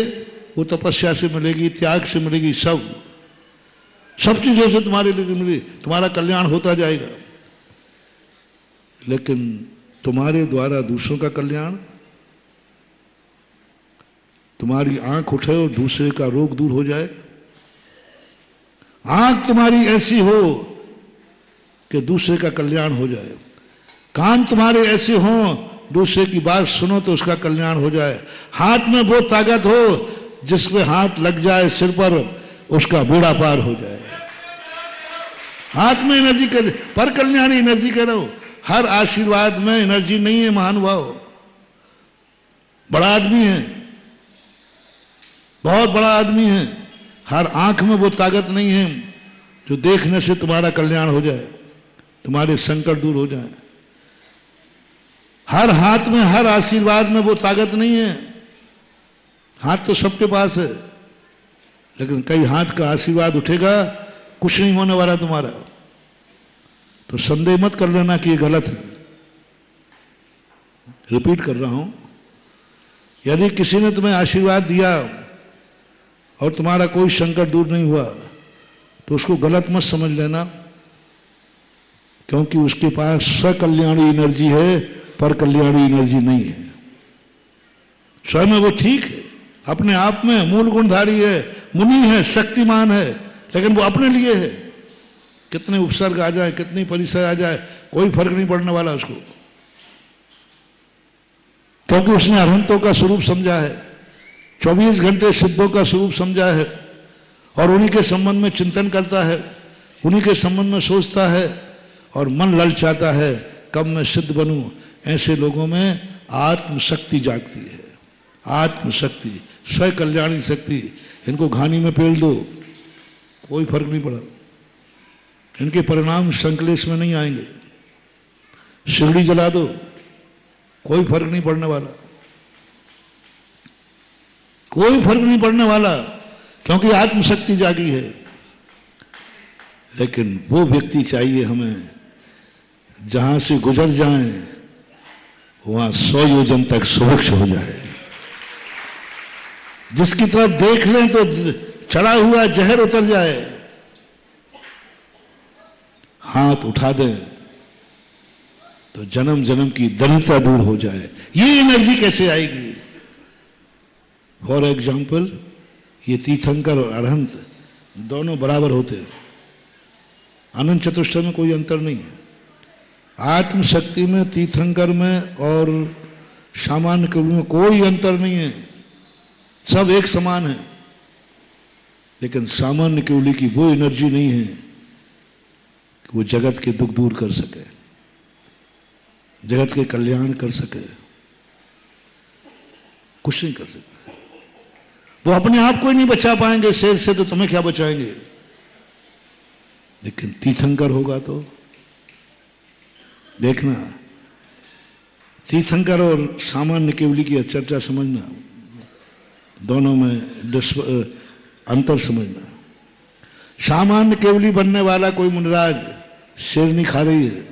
वो तपस्या से मिलेगी, त्याग से मिलेगी, सब चीजों से तुम्हारे लिए मिलेगी, तुम्हारा कल्याण होता जाएगा। लेकिन तुम्हारे द्वारा दूसरों का कल्याण, तुम्हारी आंख उठे और दूसरे का रोग दूर हो जाए, आंख तुम्हारी ऐसी हो कि दूसरे का कल्याण हो जाए, कान तुम्हारे ऐसे हों दूसरे की बात सुनो तो उसका कल्याण हो जाए, हाथ में वो ताकत हो जिसमें हाथ लग जाए सिर पर उसका बेड़ा पार हो जाए। हाथ में एनर्जी कर, पर कल्याणी एनर्जी कह रहा हूं। हर आशीर्वाद में एनर्जी नहीं है महानुभाव। बड़ा आदमी है, बहुत बड़ा आदमी है, हर आंख में वो ताकत नहीं है जो देखने से तुम्हारा कल्याण हो जाए, तुम्हारे संकट दूर हो जाए। हर हाथ में, हर आशीर्वाद में वो ताकत नहीं है। हाथ तो सबके पास है, लेकिन कई हाथ का आशीर्वाद उठेगा, कुछ नहीं होने वाला तुम्हारा। तो संदेह मत कर लेना कि ये गलत है। रिपीट कर रहा हूं, यदि किसी ने तुम्हें आशीर्वाद दिया और तुम्हारा कोई संकट दूर नहीं हुआ तो उसको गलत मत समझ लेना, क्योंकि उसके पास स्वकल्याणी एनर्जी है, पर कल्याणी एनर्जी नहीं है। स्वयं में वो ठीक है, अपने आप में मूल गुणधारी है, मुनि है, शक्तिमान है, लेकिन वो अपने लिए है। कितने उपसर्ग आ जाए, कितनी परिचय आ जाए, कोई फर्क नहीं पड़ने वाला उसको, क्योंकि उसने अरहंतों का स्वरूप समझा है, 24 घंटे सिद्धों का स्वरूप समझा है और उन्हीं के संबंध में चिंतन करता है, उन्हीं के संबंध में सोचता है और मन ललचाता है कब मैं सिद्ध बनूं। ऐसे लोगों में आत्मशक्ति जागती है, आत्मशक्ति, स्वयं कल्याणी शक्ति। इनको घानी में पेल दो, कोई फर्क नहीं पड़ा, इनके परिणाम संकलेश में नहीं आएंगे। शिरडी जला दो, कोई फर्क नहीं पड़ने वाला, कोई फर्क नहीं पड़ने वाला, क्योंकि आत्मशक्ति जागी है। लेकिन वो व्यक्ति चाहिए हमें जहां से गुजर जाएं वहां 100 योजन तक सुरक्षा हो जाए, जिसकी तरफ देख लें तो चढ़ा हुआ जहर उतर जाए, हाथ उठा दें तो जन्म जन्म की दरिद्रता दूर हो जाए। ये एनर्जी कैसे आएगी? फॉर एग्जाम्पल, ये तीर्थंकर और अरहंत दोनों बराबर होते हैं, अनंत चतुष्टय में कोई अंतर नहीं है। आत्मशक्ति में, तीर्थंकर में और सामान्य केवली में कोई अंतर नहीं है, सब एक समान है। लेकिन सामान्य केवली की वो एनर्जी नहीं है कि वो जगत के दुख दूर कर सके, जगत के कल्याण कर सके, कुछ नहीं कर सकते। वो अपने आप को ही नहीं बचा पाएंगे शेर से, तो तुम्हें क्या बचाएंगे? लेकिन तीर्थंकर होगा तो देखना, तीर्थंकर और सामान्य केवली की चर्चा समझना, दोनों में अंतर समझना। सामान्य केवली बनने वाला कोई मुनिराज शेरनी खा रही है,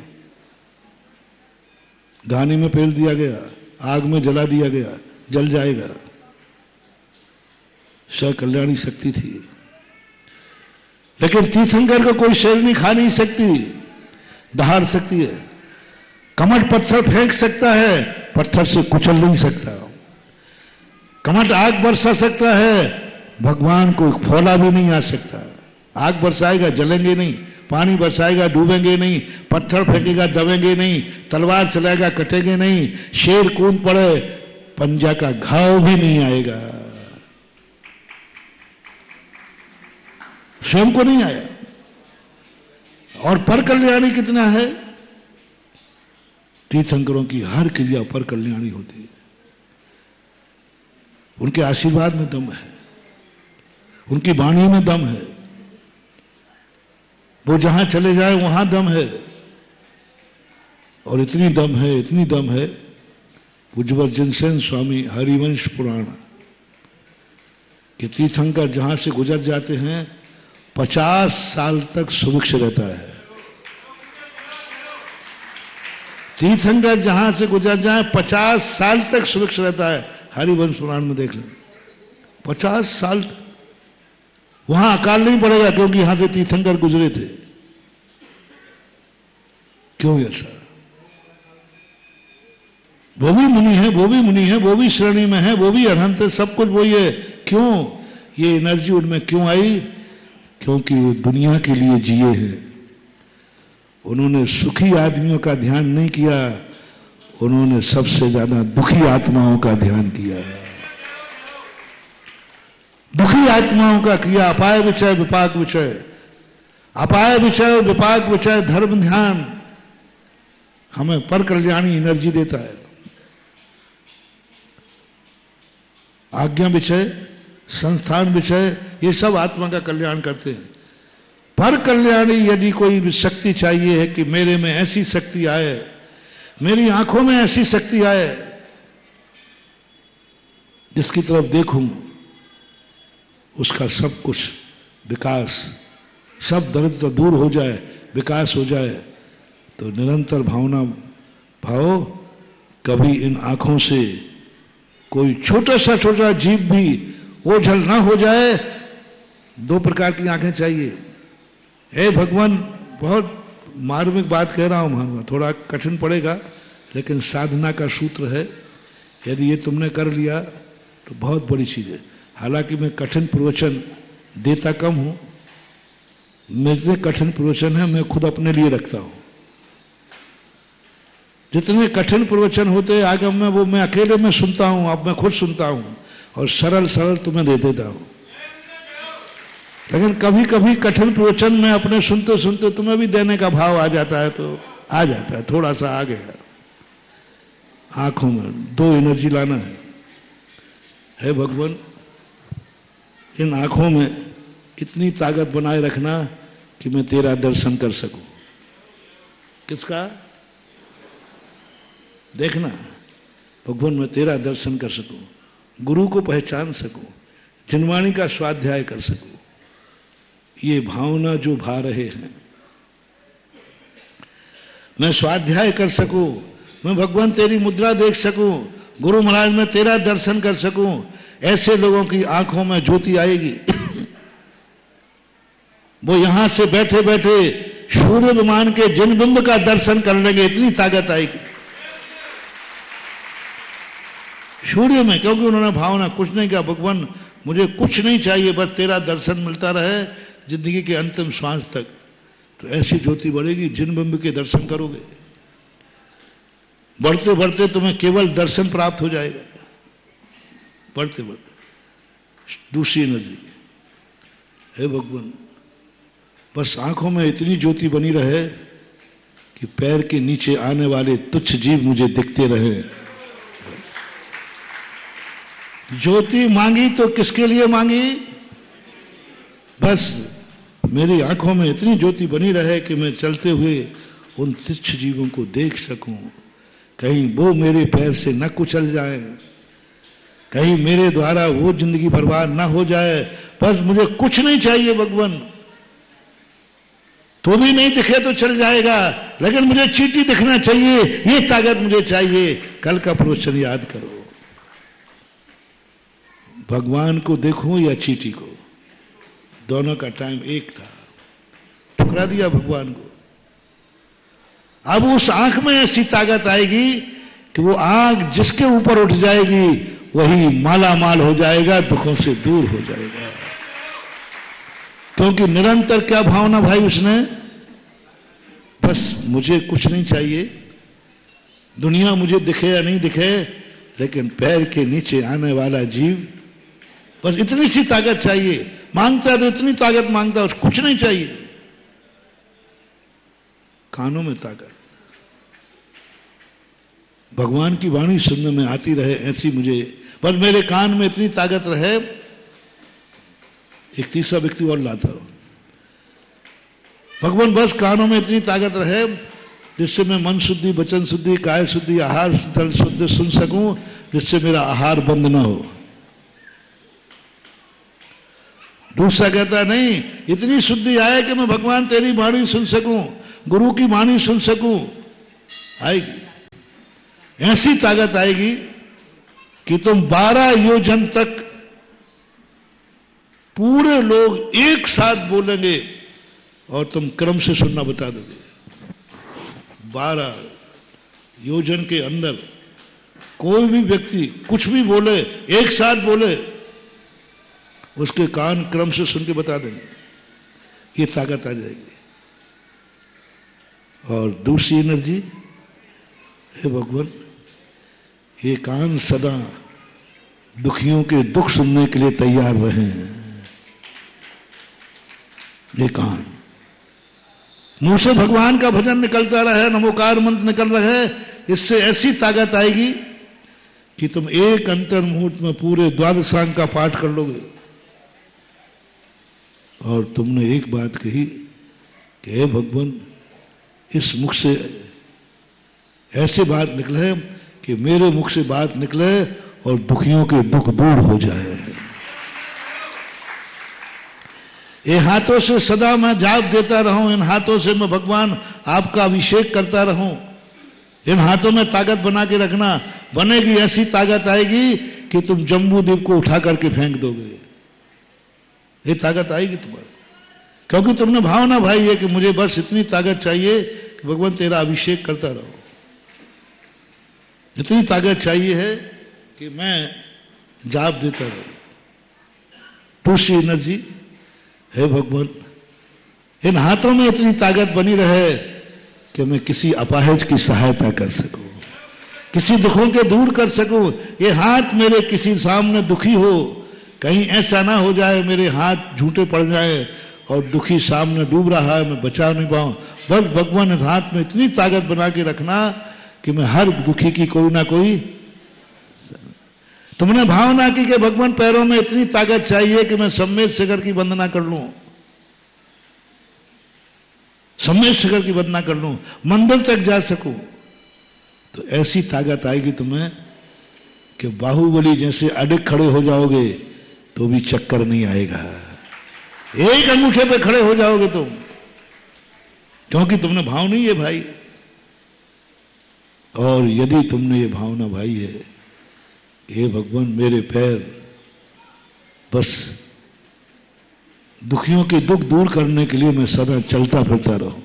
घानी में पेल दिया गया, आग में जला दिया गया, जल जाएगा। कल्याणी शक्ति थी, लेकिन तीर्थंकर को कोई शेरनी खा नहीं सकती, दहाड़ सकती है। कमट पत्थर फेंक सकता है, पत्थर से कुचल नहीं सकता। कमट आग बरसा सकता है, भगवान को फौला भी नहीं आ सकता। आग बरसाएगा, जलेंगे नहीं, पानी बरसाएगा, डूबेंगे नहीं, पत्थर फेंकेगा, दबेंगे नहीं, तलवार चलाएगा, कटेंगे नहीं, शेर कूद पड़े पंजा का घाव भी नहीं आएगा। स्वयं को नहीं आया। और पर कल्याणी कितना है? तीर्थंकरों की हर क्रिया पर कल्याणी होती है। उनके आशीर्वाद में दम है, उनकी वाणी में दम है, वो जहां चले जाए वहां दम है। और इतनी दम है, इतनी दम है, उज्ज्वल जिनसेन स्वामी हरिवंश पुराण कि तीर्थंकर जहां से गुजर जाते हैं 50 साल तक सुभिक्ष रहता है। तीर्थंकर जहां से गुजर जाए 50 साल तक सुभिक्ष रहता है। हरिवंश पुराण में देख लें, 50 साल तक वहां अकाल नहीं पड़ेगा, क्योंकि यहां से तीर्थंकर गुजरे थे। क्यों ऐसा? वो भी मुनि है, वो भी मुनि है, वो भी श्रेणी में है, वो भी अनंत है, सब कुछ वही है। क्यों ये एनर्जी उनमें क्यों आई? क्योंकि वो दुनिया के लिए जिए हैं। उन्होंने सुखी आदमियों का ध्यान नहीं किया, उन्होंने सबसे ज्यादा दुखी आत्माओं का ध्यान किया। दुखी आत्माओं का किया। अपाय विषय विपाक विषय, अपाय विषय विपाक विषय धर्म ध्यान हमें पर कल्याणी एनर्जी देता है। आज्ञा विषय, संस्थान विषय, ये सब आत्मा का कल्याण करते हैं। पर कल्याणी यदि कोई शक्ति चाहिए है कि मेरे में ऐसी शक्ति आए, मेरी आंखों में ऐसी शक्ति आए, जिसकी तरफ देखूं उसका सब कुछ विकास, सब दरिद्र दूर हो जाए, विकास हो जाए, तो निरंतर भावना भाव कभी इन आंखों से कोई छोटा सा जीव भी ओझल ना हो जाए। 2 प्रकार की आंखें चाहिए। हे भगवान, बहुत मार्मिक बात कह रहा हूं, थोड़ा कठिन पड़ेगा, लेकिन साधना का सूत्र है। यदि ये तुमने कर लिया तो बहुत बड़ी चीज है। हालांकि मैं कठिन प्रवचन देता कम हूं, मेरे कठिन प्रवचन है मैं खुद अपने लिए रखता हूं। जितने कठिन प्रवचन होते हैं आगम में, वो मैं अकेले में सुनता हूं, अब मैं खुद सुनता हूं और सरल सरल तुम्हें दे देता हूं। लेकिन कभी कभी कठिन प्रवचन में अपने सुनते सुनते तुम्हें भी देने का भाव आ जाता है, तो आ जाता है, थोड़ा सा आ गया। आंखों में 2 एनर्जी लाना है। हे भगवान, इन आंखों में इतनी ताकत बनाए रखना कि मैं तेरा दर्शन कर सकूं। किसका? देखना, भगवान मैं तेरा दर्शन कर सकूं, गुरु को पहचान सकूं, जिनवाणी का स्वाध्याय कर सकूं। ये भावना जो भा रहे हैं, मैं स्वाध्याय कर सकूं, मैं भगवान तेरी मुद्रा देख सकूं, गुरु महाराज मैं तेरा दर्शन कर सकूं, ऐसे लोगों की आंखों में ज्योति आएगी। वो यहां से बैठे बैठे सूर्य विमान के जिनबिंब का दर्शन कर लेंगे, इतनी ताकत आएगी सूर्य में। क्योंकि उन्होंने भावना कुछ नहीं किया, भगवान मुझे कुछ नहीं चाहिए, बस तेरा दर्शन मिलता रहे जिंदगी के अंतिम श्वास तक। तो ऐसी ज्योति बढ़ेगी, जिनबिंब के दर्शन करोगे, बढ़ते बढ़ते तुम्हें केवल दर्शन प्राप्त हो जाएगा। बढ़ते बढ़ते दूसरी एनर्जी। हे भगवान, बस आंखों में इतनी ज्योति बनी रहे कि पैर के नीचे आने वाले तुच्छ जीव मुझे दिखते रहे। ज्योति मांगी तो किसके लिए मांगी? बस मेरी आंखों में इतनी ज्योति बनी रहे कि मैं चलते हुए उन तुच्छ जीवों को देख सकूं, कहीं वो मेरे पैर से न कुचल जाए, कहीं मेरे द्वारा वो जिंदगी बर्बाद ना हो जाए। बस मुझे कुछ नहीं चाहिए भगवान, तो भी नहीं दिखे तो चल जाएगा, लेकिन मुझे चींटी दिखना चाहिए, ये ताकत मुझे चाहिए। कल का प्रवचन याद करो, भगवान को देखूं या चींटी को, दोनों का टाइम एक था, ठुकरा दिया भगवान को। अब उस आंख में ऐसी ताकत आएगी कि वो आंख जिसके ऊपर उठ जाएगी वही माला माल हो जाएगा, दुखों से दूर हो जाएगा। क्योंकि निरंतर क्या भावना भाई उसने, बस मुझे कुछ नहीं चाहिए, दुनिया मुझे दिखे या नहीं दिखे, लेकिन पैर के नीचे आने वाला जीव, बस इतनी सी ताकत चाहिए। मांगता है तो इतनी ताकत मांगता है, उसको कुछ नहीं चाहिए। कानों में ताकत, भगवान की वाणी सुनने में आती रहे ऐसी मुझे, बस मेरे कान में इतनी ताकत रहे। एक तीसरा व्यक्ति और लाता हो, भगवान बस कानों में इतनी ताकत रहे जिससे मैं मन शुद्धि, वचन शुद्धि, काय शुद्धि, आहार शुद्ध सुन सकूं, जिससे मेरा आहार बंद ना हो। दूसरा कहता नहीं, इतनी शुद्धि आए कि मैं भगवान तेरी वाणी सुन सकूं, गुरु की वाणी सुन सकूं। आएगी, ऐसी ताकत आएगी कि तुम 12 योजन तक पूरे लोग एक साथ बोलेंगे और तुम क्रम से सुनना बता दोगे। 12 योजन के अंदर कोई भी व्यक्ति कुछ भी बोले, एक साथ बोले, उसके कान क्रम से सुन के बता देंगे। ये ताकत आ जाएगी। और दूसरी एनर्जी, हे भगवान, ये कान सदा दुखियों के दुख सुनने के लिए तैयार रहे। ये कान मुंह से भगवान का भजन निकलता रहे, नमोकार मंत्र निकल रहे, इससे ऐसी ताकत आएगी कि तुम एक अंतर मुहूर्त में पूरे द्वादशांग का पाठ कर लोगे। और तुमने एक बात कही कि हे भगवान, इस मुख से ऐसे बात निकले कि मेरे मुख से बात निकले और दुखियों के दुख दूर हो जाए। ये हाथों से सदा मैं जाप देता रहूं, इन हाथों से मैं भगवान आपका अभिषेक करता रहूं। इन हाथों में ताकत बना के रखना, बनेगी ऐसी ताकत आएगी कि तुम जम्बू द्वीप को उठा करके फेंक दोगे। ये ताकत आएगी तुम्हारी, क्योंकि तुमने भावना भाई है कि मुझे बस इतनी ताकत चाहिए कि भगवान तेरा अभिषेक करता रहो। इतनी ताकत चाहिए है कि मैं जाप देता रहूं। दूसरी एनर्जी, हे भगवान, इन हाथों में इतनी ताकत बनी रहे कि मैं किसी अपाहिज की सहायता कर सकूं, किसी दुखों के दूर कर सकूं। ये हाथ मेरे किसी सामने दुखी हो, कहीं ऐसा ना हो जाए मेरे हाथ झूठे पड़ जाए और दुखी सामने डूब रहा है, मैं बचा नहीं पाऊं। बस भगवान इस हाथ में इतनी ताकत बना के रखना कि मैं हर दुखी की कोई ना कोई। तुमने भावना की कि भगवान पैरों में इतनी ताकत चाहिए कि मैं सम्मेद शिखर की वंदना कर लूं, सम्मेद शिखर की वंदना कर लूं, मंदिर तक जा सकूं। तो ऐसी ताकत आएगी तुम्हें कि बाहुबली जैसे अडिग खड़े हो जाओगे तो भी चक्कर नहीं आएगा। एक अंगूठे पे खड़े हो जाओगे तुम, क्योंकि तुमने भाव नहीं है भाई। और यदि तुमने ये भावना भाई है, हे भगवान मेरे पैर बस दुखियों के दुख दूर करने के लिए मैं सदा चलता फिरता रहूं,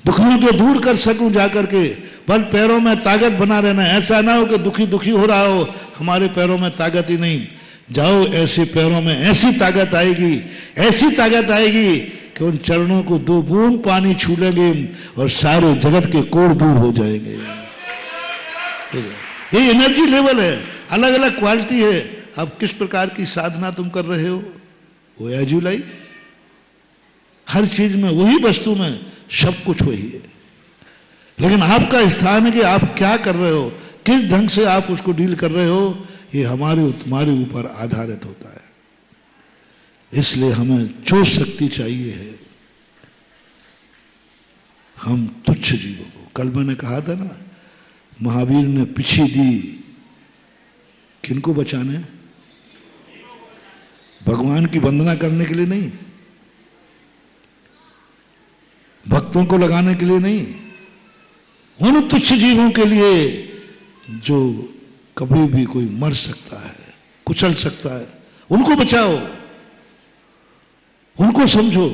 दुखियों के दूर कर सकूं जाकर के, पर पैरों में ताकत बना रहना। ऐसा ना हो कि दुखी दुखी हो रहा हो, हमारे पैरों में ताकत ही नहीं। जाओ, ऐसे पैरों में ऐसी ताकत आएगी, ऐसी ताकत आएगी कि उन चरणों को 2 बूंद पानी छू लेंगे और सारे जगत के कोड़ दूर हो जाएंगे। ये एनर्जी लेवल है, अलग अलग क्वालिटी है। अब किस प्रकार की साधना तुम कर रहे हो, वो एज यू लाइक। हर चीज में, वही वस्तु में सब कुछ वही है, लेकिन आपका स्थान है कि आप क्या कर रहे हो, किस ढंग से आप उसको डील कर रहे हो, ये तुम्हारे ऊपर आधारित होता है। इसलिए हमें जो शक्ति चाहिए है, हम तुच्छ जीवों को, कल मैंने कहा था ना, महावीर ने पीछे दी किनको बचाने, भगवान की वंदना करने के लिए नहीं, भक्तों को लगाने के लिए नहीं, उन तुच्छ जीवों के लिए जो कभी भी कोई मर सकता है, कुचल सकता है, उनको बचाओ, उनको समझो।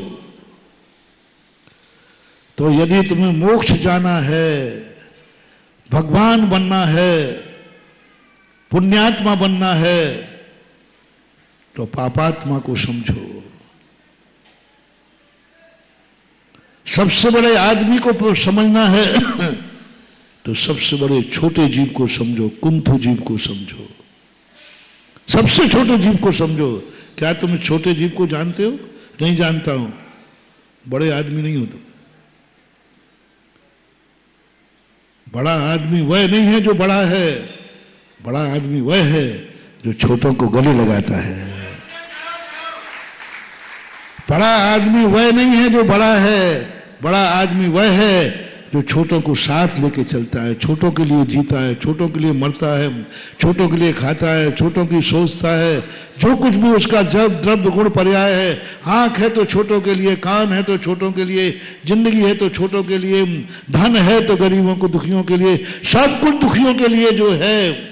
तो यदि तुम्हें मोक्ष जाना है, भगवान बनना है, पुण्यात्मा बनना है, तो पापात्मा को समझो। सबसे बड़े आदमी को समझना है तो सबसे बड़े छोटे जीव को समझो, कुंथु जीव को समझो, सबसे छोटे जीव को समझो। क्या तुम छोटे जीव को जानते हो? नहीं जानता हूं। बड़े आदमी नहीं हो तुम। बड़ा आदमी वह नहीं है जो बड़ा है, बड़ा आदमी वह है जो छोटों को गले लगाता है। बड़ा आदमी वह नहीं है जो बड़ा है, बड़ा आदमी वह है जो छोटों को साथ लेके चलता है, छोटों के लिए जीता है, छोटों के लिए मरता है, छोटों के लिए खाता है, छोटों की सोचता है। जो कुछ भी उसका जब द्रव्य गुण पर्याय है, आंख है तो छोटों के लिए, कान है तो छोटों के लिए, जिंदगी है तो छोटों के लिए, धन है तो गरीबों को, दुखियों के लिए, सब कुछ दुखियों के लिए जो है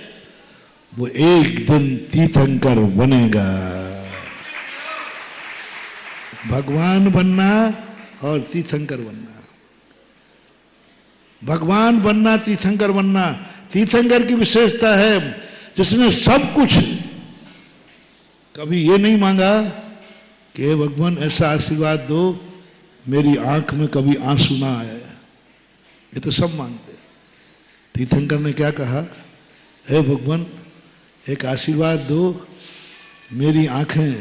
वो एक दिन तीर्थंकर बनेगा। भगवान बनना और तीर्थंकर बनना, भगवान बनना, तीर्थंकर बनना। तीर्थंकर की विशेषता है जिसने सब कुछ, कभी ये नहीं मांगा कि हे भगवान ऐसा आशीर्वाद दो मेरी आंख में कभी आंसू ना आए। ये तो सब मांगते। तीर्थंकर ने क्या कहा? हे भगवान एक आशीर्वाद दो मेरी आंखें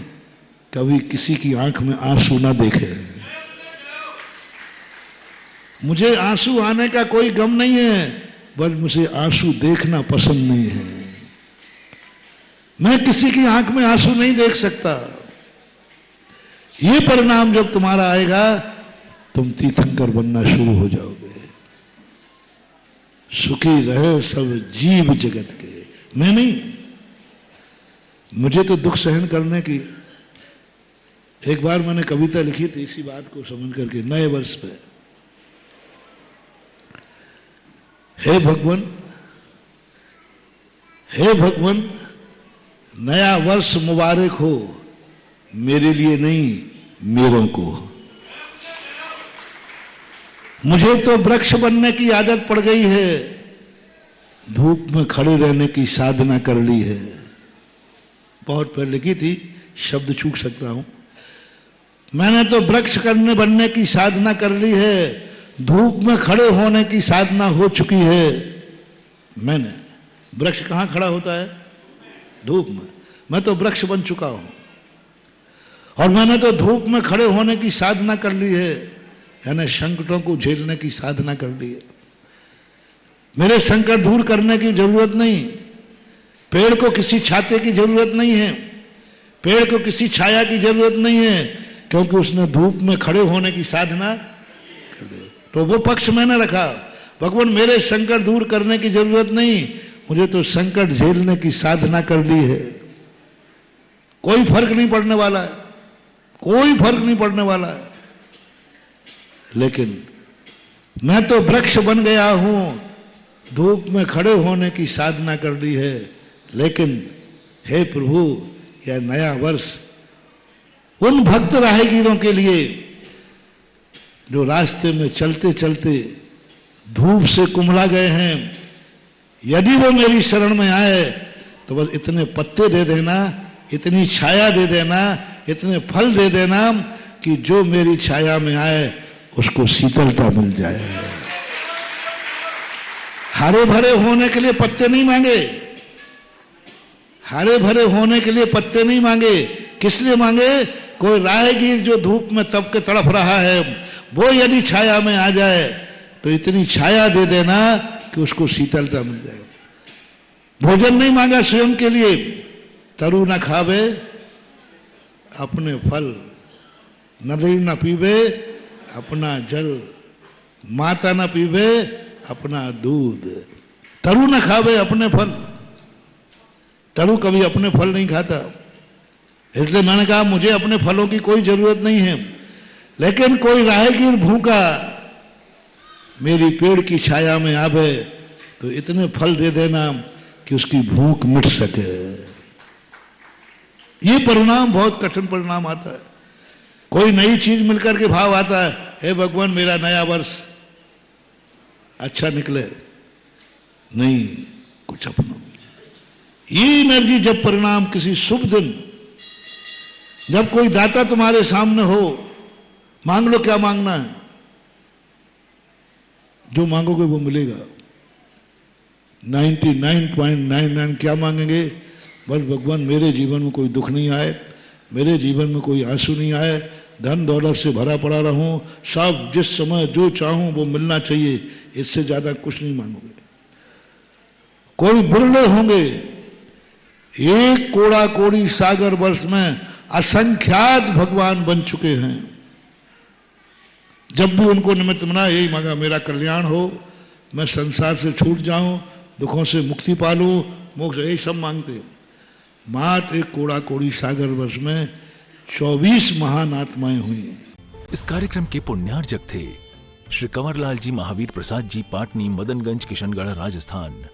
कभी किसी की आंख में आंसू ना देखे। मुझे आंसू आने का कोई गम नहीं है, बस मुझे आंसू देखना पसंद नहीं है। मैं किसी की आंख में आंसू नहीं देख सकता। ये परिणाम जब तुम्हारा आएगा तुम तीर्थंकर बनना शुरू हो जाओगे। सुखी रहे सब जीव जगत के। मैं नहीं, मुझे तो दुख सहन करने की। एक बार मैंने कविता लिखी थी इसी बात को समझ करके, नए वर्ष पे। हे भगवान, हे भगवान नया वर्ष मुबारक हो, मेरे लिए नहीं मेरों को। मुझे तो वृक्ष बनने की आदत पड़ गई है, धूप में खड़े रहने की साधना कर ली है। बहुत पहले लिखी थी, शब्द चूक सकता हूं। मैंने तो वृक्ष बनने की साधना कर ली है, धूप में खड़े होने की साधना हो चुकी है। मैंने, वृक्ष कहां खड़ा होता है? धूप में। मैं तो वृक्ष बन चुका हूं और मैंने तो धूप में खड़े होने की साधना कर ली है, यानी संकटों को झेलने की साधना कर ली है। मेरे संकट दूर करने की जरूरत नहीं। पेड़ को किसी छाते की जरूरत नहीं है, पेड़ को किसी छाया की जरूरत नहीं है, क्योंकि उसने धूप में खड़े होने की साधना कर ली। तो वो पक्ष मैंने रखा, भगवान मेरे संकट दूर करने की जरूरत नहीं, मुझे तो संकट झेलने की साधना कर ली है। कोई फर्क नहीं पड़ने वाला है, कोई फर्क नहीं पड़ने वाला है। लेकिन मैं तो वृक्ष बन गया हूं, धूप में खड़े होने की साधना कर ली है। लेकिन हे प्रभु यह नया वर्ष उन भक्त राहगीरों के लिए जो रास्ते में चलते चलते धूप से कुम्हला गए हैं, यदि वो मेरी शरण में आए तो बस इतने पत्ते दे देना, इतनी छाया दे देना, इतने फल दे देना कि जो मेरी छाया में आए उसको शीतलता मिल जाए। हरे भरे होने के लिए पत्ते नहीं मांगे, हरे भरे होने के लिए पत्ते नहीं मांगे। किस लिए मांगे? कोई राहगीर जो धूप में तप के तड़प रहा है, वो यदि छाया में आ जाए तो इतनी छाया दे देना कि उसको शीतलता मिल जाए। भोजन नहीं मांगा स्वयं के लिए, तरु न खावे अपने फल, नदी न पीवे अपना जल, माता न पीवे अपना दूध। तरु न खावे अपने फल, तरु कभी अपने फल नहीं खाता। इसलिए मैंने कहा मुझे अपने फलों की कोई जरूरत नहीं है, लेकिन कोई राहगीर भूखा मेरी पेड़ की छाया में आवे तो इतने फल दे देना कि उसकी भूख मिट सके। ये परिणाम बहुत कठिन परिणाम आता है। कोई नई चीज मिलकर के भाव आता है, हे भगवान मेरा नया वर्ष अच्छा निकले, नहीं कुछ अपना। ये एनर्जी जब परिणाम किसी शुभ दिन, जब कोई दाता तुम्हारे सामने हो, मांग लो क्या मांगना है, जो मांगोगे वो मिलेगा। 99.99 क्या मांगेंगे? बस भगवान मेरे जीवन में कोई दुख नहीं आए, मेरे जीवन में कोई आंसू नहीं आए, धन दौलत से भरा पड़ा रहूं, सब जिस समय जो चाहूं वो मिलना चाहिए, इससे ज्यादा कुछ नहीं मांगोगे। कोई बिरले होंगे, एक कोड़ा कोड़ी सागर वर्ष में असंख्यात भगवान बन चुके हैं। जब भी उनको निमित्त बना यही मांगा, मेरा कल्याण हो, मैं संसार से छूट जाऊं, दुखों से मुक्ति पालूं, मोक्ष, यही सब मांगते हैं। मात्र एक कोड़ा कोड़ी सागर वर्ष में 24 महान आत्माएं हुई। इस कार्यक्रम के पुण्यार्जक थे श्री कंवरलाल जी महावीर प्रसाद जी, पाटनी, मदनगंज, किशनगढ़, राजस्थान।